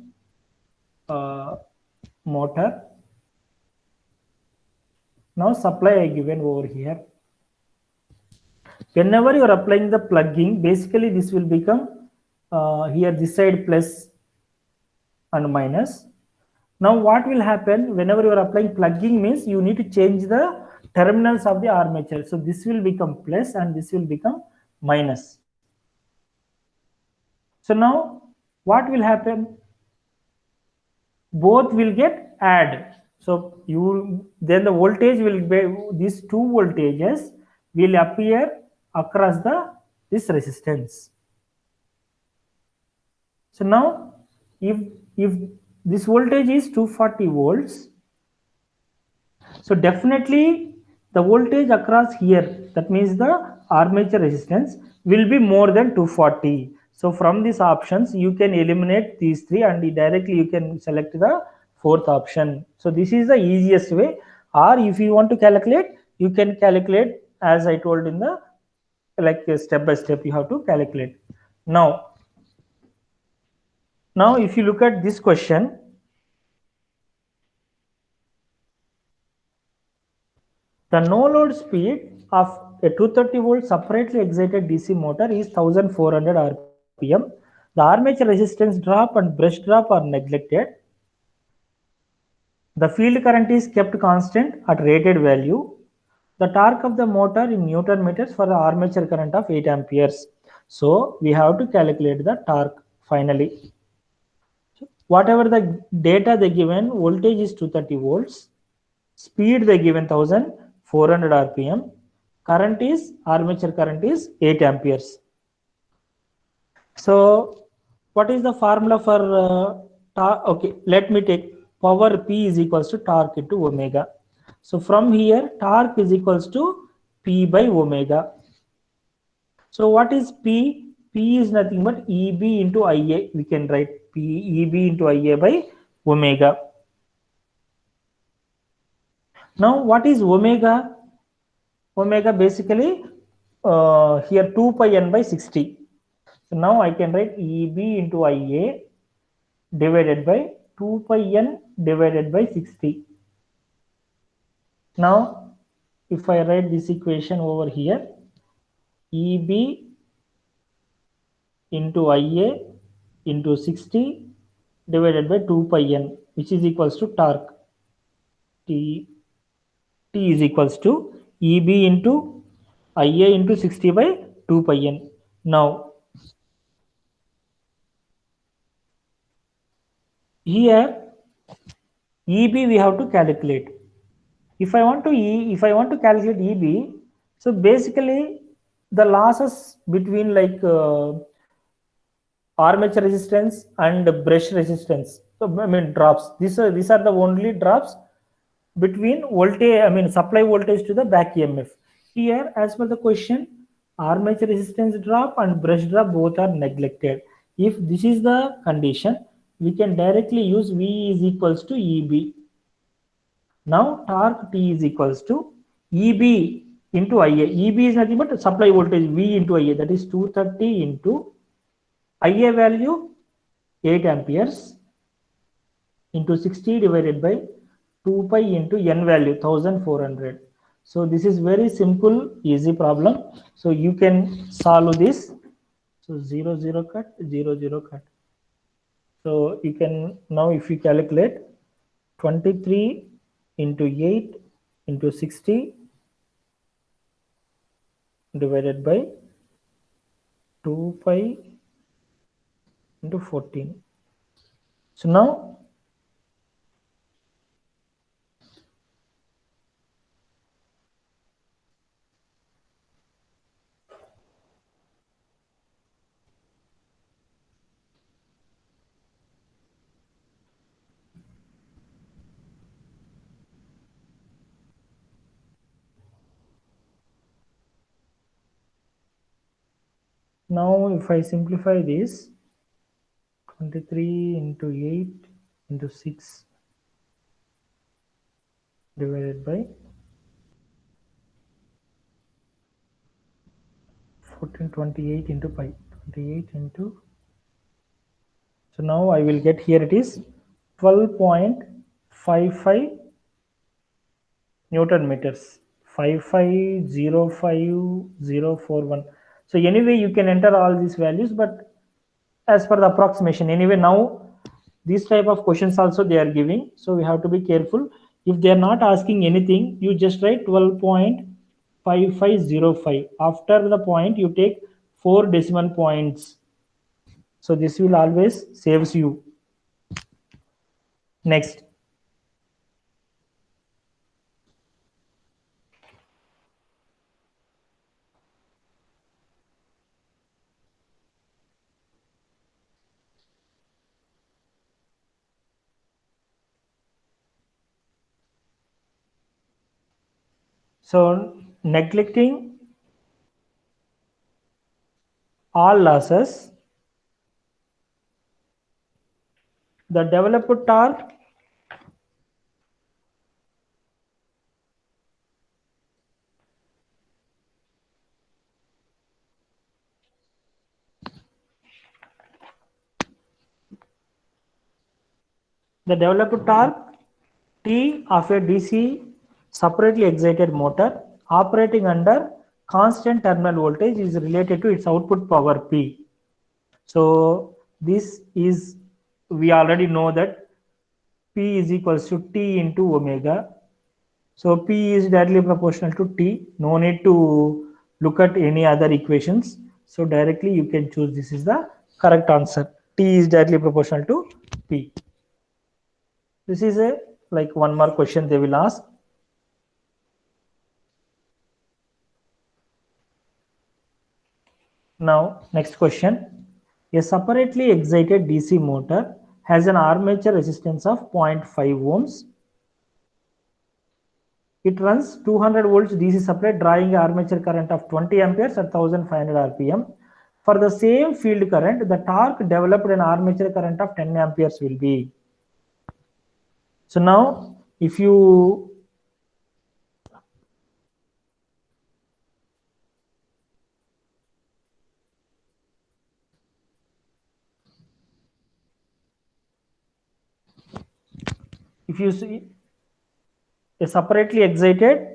motor. Now supply I given over here. Whenever you are applying the plugging, basically this will become here this side plus and minus. Now what will happen whenever you are applying plugging means you need to change the terminals of the armature. So this will become plus and this will become minus. So now what will happen? Both will get added. So you then the voltage will be, these two voltages will appear across the this resistance. So now if this voltage is 240 volts, so definitely the voltage across here, that means the armature resistance will be more than 240. So from these options you can eliminate these three and directly you can select the fourth option. So this is the easiest way, or if you want to calculate, you can calculate as I told in the like step by step you have to calculate. Now if you look at this question, the no load speed of a 230 volt separately excited DC motor is 1400 rpm. The armature resistance drop and brush drop are neglected. The field current is kept constant at rated value. The torque of the motor in Newton meters for the armature current of 8 amperes. So we have to calculate the torque finally. Whatever the data they given, voltage is 230 volts, speed they given 1400 rpm, current is armature current is 8 amperes. So what is the formula for torque? Okay, let me take power P is equals to torque into omega. So from here, torque is equals to P by omega. So what is P? P is nothing but EB into IA. We can write P EB into IA by omega. Now what is omega? Omega basically here 2 pi n by 60. So now I can write EB into IA divided by 2 pi n divided by 60. Now if I write this equation over here, EB into IA into 60 divided by 2 pi n, which is equals to torque. T is equals to EB into IA into 60 by 2 pi n. Now here EB we have to calculate. If I want to calculate EB, so basically the losses between like armature resistance and brush resistance, so I mean drops. These are the only drops between voltage, I mean supply voltage to the back EMF. Here, as per the question, armature resistance drop and brush drop both are neglected. If this is the condition, we can directly use V is equals to EB. Now torque T is equals to EB into IA. EB is nothing but supply voltage V into IA, that is 230 into IA value 8 amperes into 60 divided by 2 pi into n value 1400. So this is very simple, easy problem. So you can solve this. So 0 0 cut, 0 0 cut. So you can now, if you calculate 23 into 8 into 60 divided by 2 pi into 14. So now if I simplify this, 23 into 8 into 6 divided by 1428 into pi, 28 into, so now I will get here, it is 12.55 Newton meters, 5505041. So anyway, you can enter all these values, but as per the approximation, anyway, now these type of questions also they are giving, so we have to be careful. If they are not asking anything, you just write 12.5505. After the point, you take 4 decimal points. So this will always saves you. Next. So neglecting all losses, the developed torque T of a DC separately excited motor operating under constant terminal voltage is related to its output power P. So this is, we already know that P is equals to T into omega. So P is directly proportional to T. No need to look at any other equations. So directly you can choose this is the correct answer. T is directly proportional to P. This is a like one more question they will ask. Now next question. A separately excited DC motor has an armature resistance of 0.5 ohms It runs 200 volts DC supply drawing armature current of 20 amperes at 1500 rpm. For the same field current, the torque developed in armature current of 10 amperes will be. So now if you see a separately excited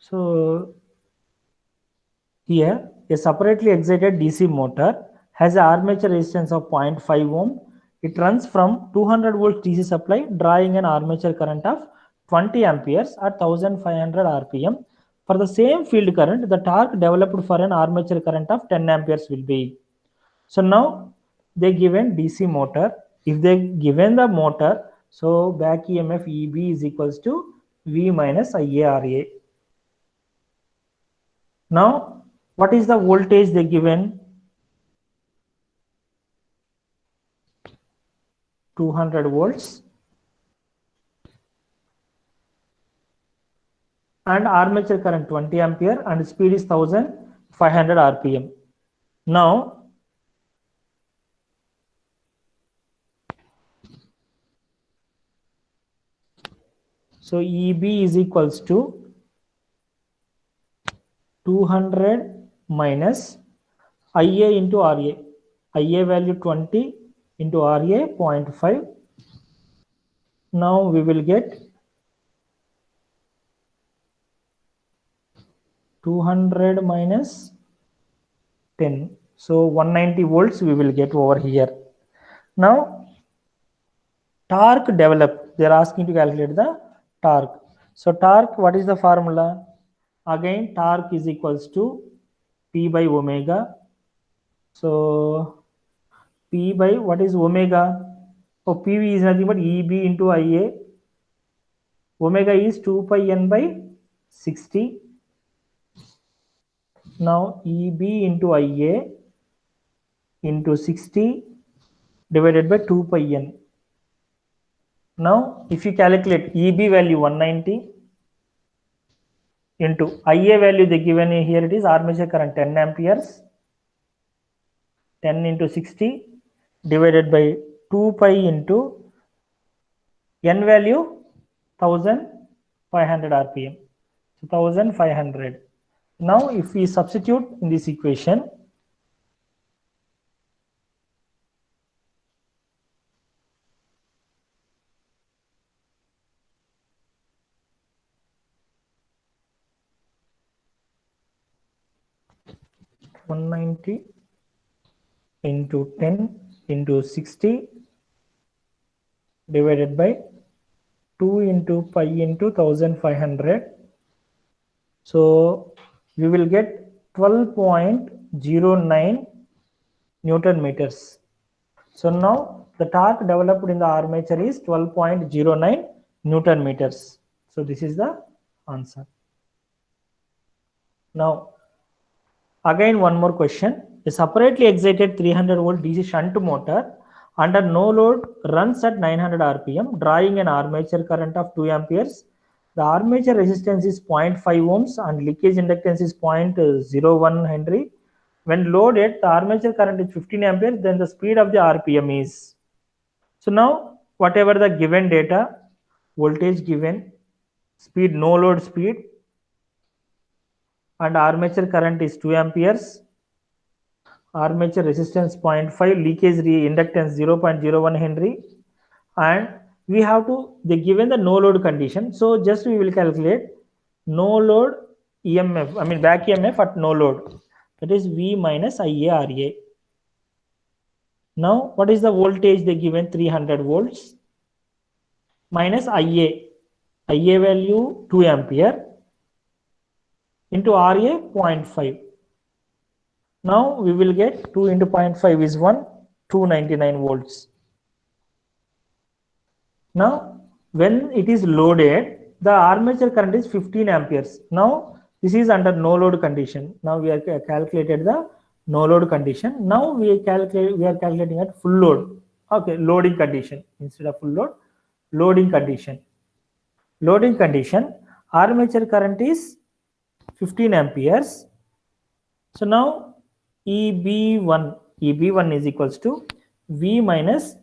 so here, a separately excited DC motor has an armature resistance of 0.5 ohm. It runs from 200 volt DC supply, drawing an armature current of 20 amperes at 1500 rpm. For the same field current, the torque developed for an armature current of 10 amperes will be. So now they given DC motor. If they given the motor, so back EMF EB is equals to V minus IARA. Now, what is the voltage they given? 200 volts and armature current 20 ampere and speed is 1500 rpm. Now, so EB is equals to 200 minus IA into RA. IA value 20 into RA 0.5. Now we will get 200 minus 10. So 190 volts we will get over here. Now torque developed. They are asking to calculate the torque. So torque, what is the formula? Again, torque is equals to P by omega. So P by what is omega? Oh, PV is nothing but EB into IA. Omega is 2 pi n by 60. Now EB into IA into 60 divided by 2 pi n. Now if you calculate EB value 190 into IA value they given here, it is armature current 10 amperes, 10 into 60 divided by 2 pi into n value 1500 rpm. So 1500. Now if we substitute in this equation, (190) into 10 into 60 divided by 2 into pi into 1500. So we will get 12.09 Newton meters. So now the torque developed in the armature is 12.09 Newton meters. So this is the answer. Now again one more question. A separately excited 300 volt DC shunt motor under no load runs at 900 rpm, drawing an armature current of 2 amperes. The armature resistance is 0.5 ohms and leakage inductance is 0.01 Henry. When loaded, the armature current is 15 amperes, then the speed of the RPM is. So now, whatever the given data, voltage given, speed, no load speed, and armature current is 2 amperes, armature resistance 0.5, leakage inductance 0.01 Henry, and we have to, they given the no load condition. So just we will calculate no load EMF, I mean back EMF at no load. That is V minus IARA. Now, what is the voltage they given? 300 volts minus IA. IA value 2 ampere into RA 0.5. Now we will get 2 into 0.5 is 1, 299 volts. Now, when it is loaded, the armature current is 15 amperes. Now, this is under no load condition. Now we are calculated the no load condition. Now we are calculating at full load. Okay, loading condition instead of full load, loading condition. Loading condition, armature current is 15 amperes. So now EB1 is equals to V minus,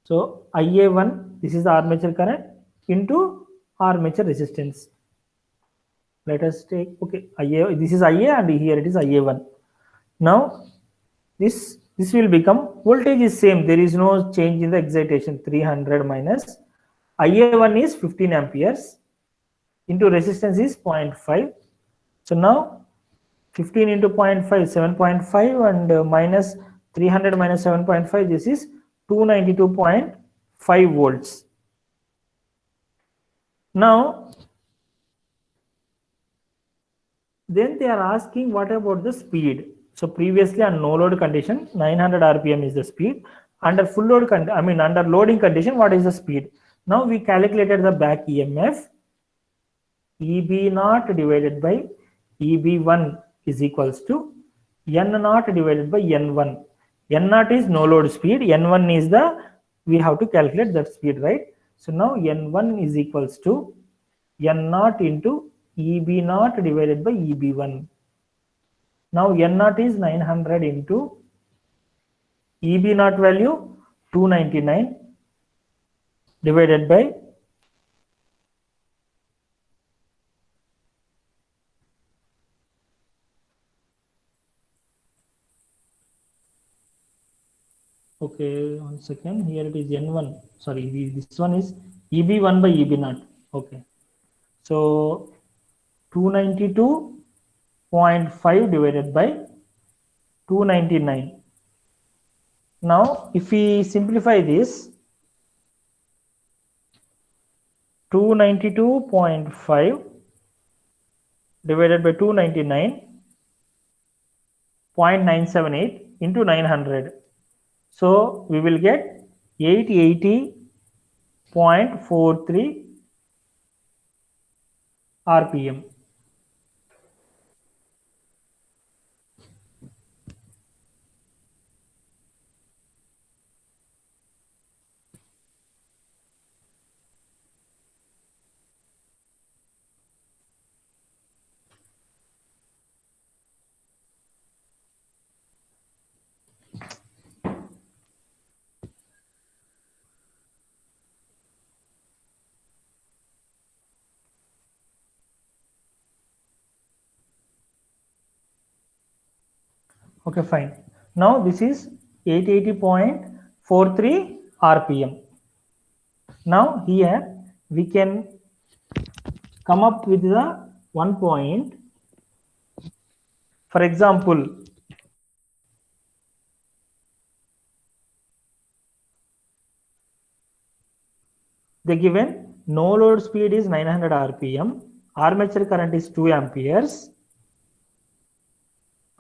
so IA1, this is the armature current into armature resistance. Let us take, okay, IA, this is IA and here it is IA1. Now this will become, voltage is same, there is no change in the excitation. 300 minus IA1 is 15 amperes into resistance is 0.5. So now 15 into 0.5, 7.5, and minus 300 minus 7.5, this is 292.5 volts. Now, then they are asking what about the speed. So previously on no load condition, 900 RPM is the speed. Under full load under loading condition, what is the speed? Now we calculated the back EMF. EB0 divided by EB1 is equals to N0 divided by N1. N0 is no load speed, N1 is the, we have to calculate that speed, right? So now N1 is equals to N0 into EB0 divided by EB1. Now N0 is 900 into EB0 value 299 divided by okay, 1 second, here it is N1, sorry, this one is EB1 by EB0. Okay, so 292.5 divided by 299. Now if we simplify this, 292.5 divided by 299.978 into 900. So we will get 880.43 RPM. Okay, fine. Now this is 880.43 RPM. Now here we can come up with the one point. For example, they given no load speed is 900 RPM, armature current is 2 amperes,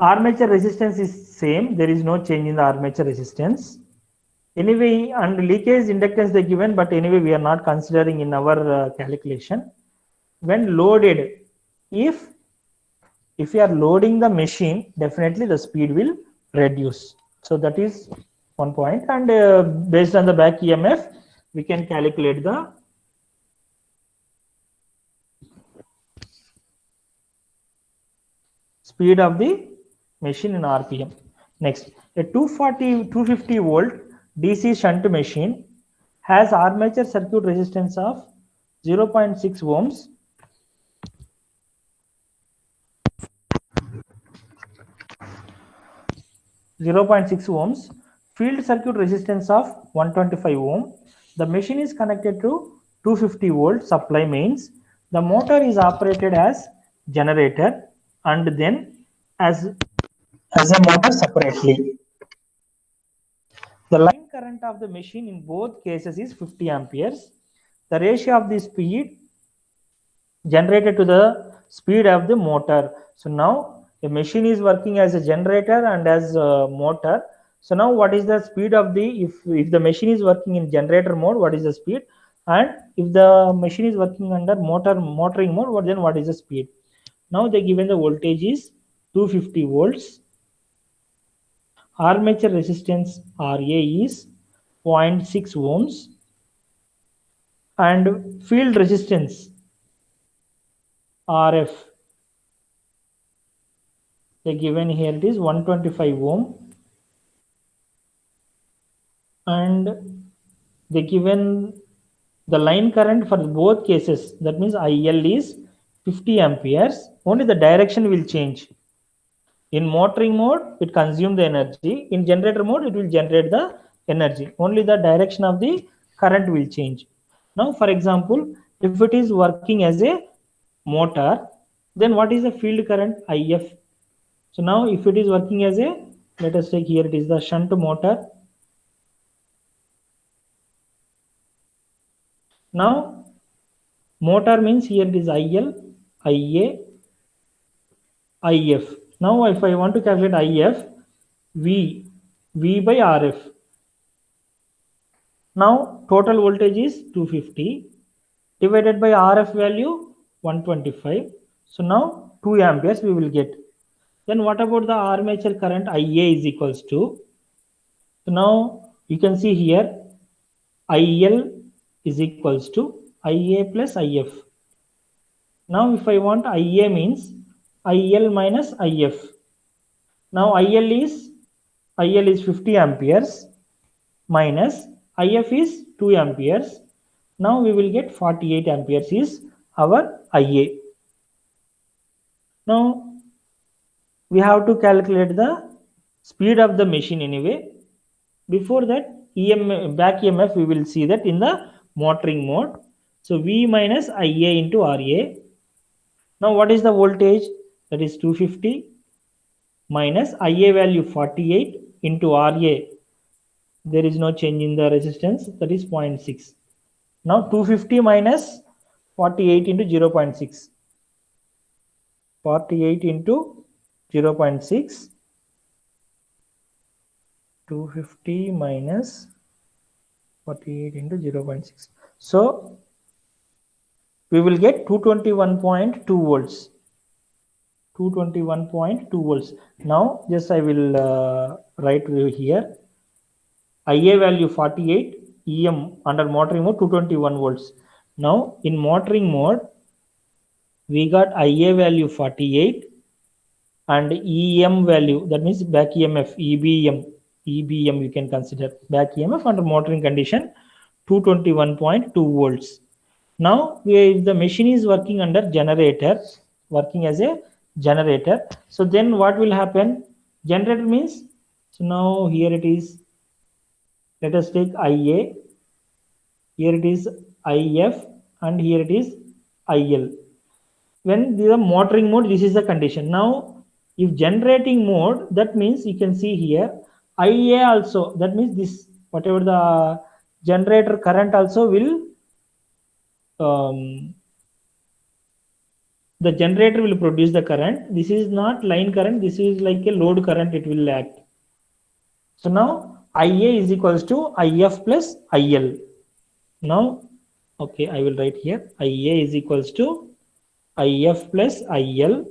armature resistance is same, there is no change in the armature resistance. Anyway, and leakage inductance they given, but anyway we are not considering in our calculation. When loaded, if you are loading the machine, definitely the speed will reduce. So that is one point, and based on the back EMF, we can calculate the speed of the machine in RPM. Next, a 250 volt DC shunt machine has armature circuit resistance of 0.6 ohms, field circuit resistance of 125 ohm. The machine is connected to 250 volt supply mains. The motor is operated as generator and then as a motor separately. The line current of the machine in both cases is 50 amperes. The ratio of the speed generated to the speed of the motor. So now the machine is working as a generator and as a motor. So now what is the speed of the, if the machine is working in generator mode, what is the speed? And if the machine is working under motoring mode, then what is the speed? Now they given the voltage is 250 volts. Armature resistance RA is 0.6 ohms and field resistance RF, they given here it is 125 ohm, and they given the line current for both cases, that means IL is 50 amperes, only the direction will change. In motoring mode it consumes the energy, in generator mode it will generate the energy, only the direction of the current will change. Now for example, if it is working as a motor, then what is the field current? IF. So now if it is working as a, let us take here it is the shunt motor. Now motor means here it is IL, IA, IF. Now if I want to calculate IF, V by RF. Now total voltage is 250 divided by RF value 125. So now 2 amperes we will get. Then what about the armature current? IA is equals to, so now you can see here IL is equals to IA plus IF. Now if I want IA means IL minus IF. Now IL is 50 amperes minus IF is 2 amperes. Now we will get 48 amperes is our IA. Now we have to calculate the speed of the machine anyway. Before that, back EMF we will see that in the motoring mode. So V minus IA into RA. Now what is the voltage? That is 250 minus IA value 48 into RA. There is no change in the resistance, that is 0.6. Now 250 minus 48 into 0.6. 48 into 0.6. 250 minus 48 into 0.6. So we will get 221.2 volts. 221.2 volts. Now just I will write here. IA value 48, EM under motoring mode 221 volts. Now in motoring mode we got IA value 48 and EM value, that means back EMF, EBM you can consider back EMF under motoring condition 221.2 volts. Now if the machine is working under generator, working as a generator, so then what will happen? Generator means, so now here it is, let us take IA, here it is IF and here it is IL. When the motoring mode, this is the condition. Now if generating mode, that means you can see here IA also, that means this whatever the generator current also will the generator will produce the current. This is not line current, this is like a load current, it will act. So now IA is equals to IF plus IL. Now okay, I will write here IA is equals to IF plus IL.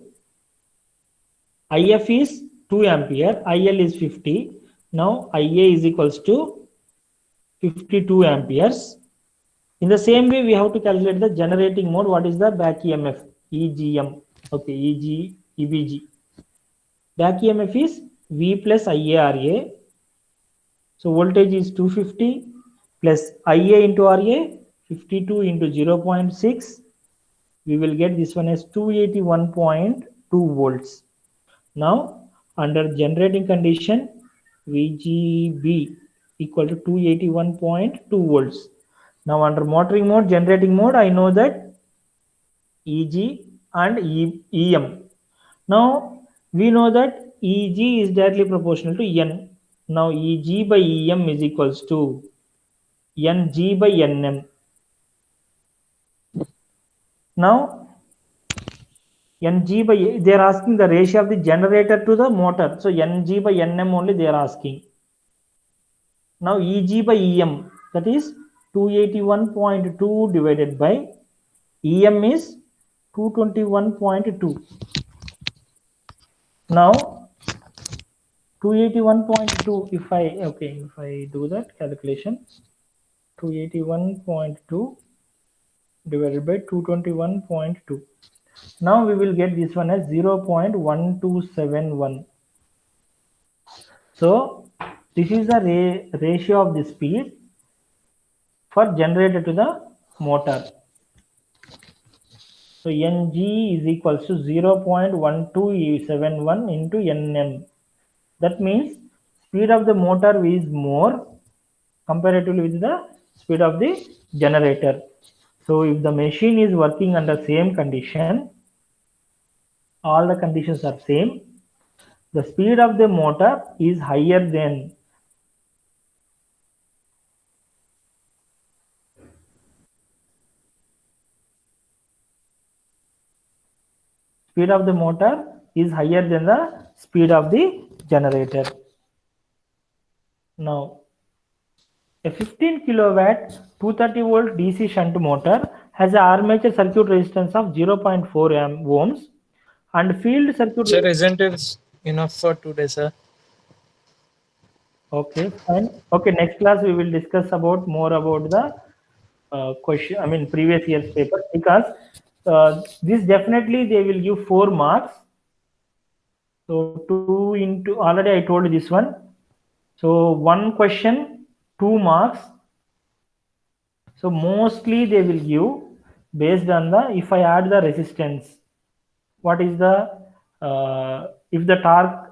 IF is 2 ampere, IL is 50. Now IA is equals to 52 amperes. In the same way, we have to calculate the generating mode. What is the back EMF? EGM. Okay, EBG. Back EMF is V plus IARA. So voltage is 250 plus IA into RA, 52 into 0.6. We will get this one as 281.2 volts. Now under generating condition, VGB equal to 281.2 volts. Now under motoring mode, generating mode, I know that Eg and Em. Now we know that Eg is directly proportional to N. Now Eg by Em is equals to Ng by Nm. Now Ng by, they are asking the ratio of the generator to the motor. So Ng by Nm only they are asking. Now Eg by Em, that is 281.2 divided by Em is 221.2. Now 281.2, if I do that calculation, 281.2 divided by 221.2. Now we will get this one as 0.1271. So this is the ratio of the speed for generator to the motor. So Ng is equals to 0.1271 into Nm. That means speed of the motor is more comparatively with the speed of the generator. So if the machine is working under same condition, all the conditions are same, the speed of the motor is higher than speed of the motor is higher than the speed of the generator. Now a 15 kilowatt 230 volt DC shunt motor has an armature circuit resistance of 0.4 ohms and field circuit. Sir, isn't it enough for today, sir? Okay, fine. Okay, next class we will discuss about more about the question. I mean previous year's paper, because this definitely they will give 4 marks. So 2 into, already I told this one. So one question 2 marks. So mostly they will give based on the, if I add the resistance, what is the if the torque,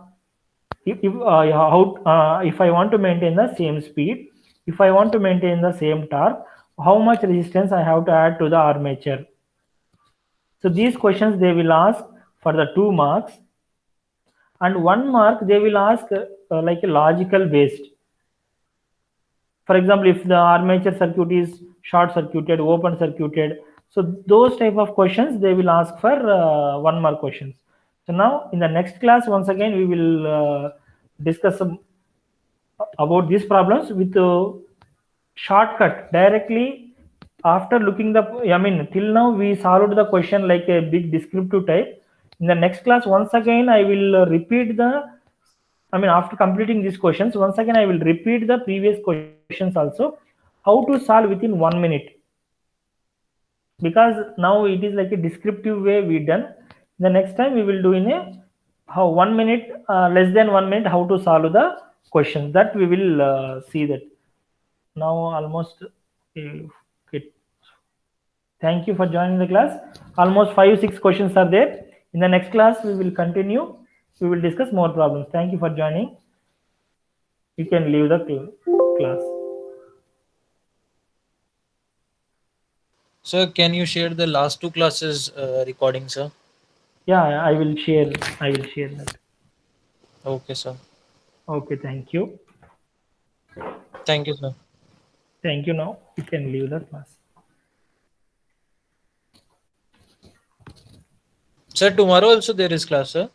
if I want to maintain the same speed, if I want to maintain the same torque, how much resistance I have to add to the armature. So these questions they will ask for the 2 marks, and 1 mark they will ask like a logical based. For example, if the armature circuit is short circuited, open circuited, so those type of questions they will ask for 1 mark questions. So now in the next class, once again we will discuss about these problems with shortcut directly after looking the, I mean till now we solved the question like a big descriptive type. In the next class, once again I will repeat the, I mean after completing these questions, once again I will repeat the previous questions also, how to solve within 1 minute, because now it is like a descriptive way we done. The next time we will do in a how 1 minute, less than 1 minute, how to solve the question, that we will see that. Now almost okay. Thank you for joining the class. Almost 5-6 questions are there. In the next class we will continue, we will discuss more problems. Thank you for joining. You can leave the class. Sir, can you share the last 2 classes recording, sir? Yeah, I will share that. Okay, sir. Okay, thank you. Thank you, sir. Thank you. Now you can leave the class. Sir, tomorrow also there is class, sir?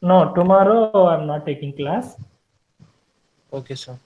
No, tomorrow I'm not taking class. Okay, sir.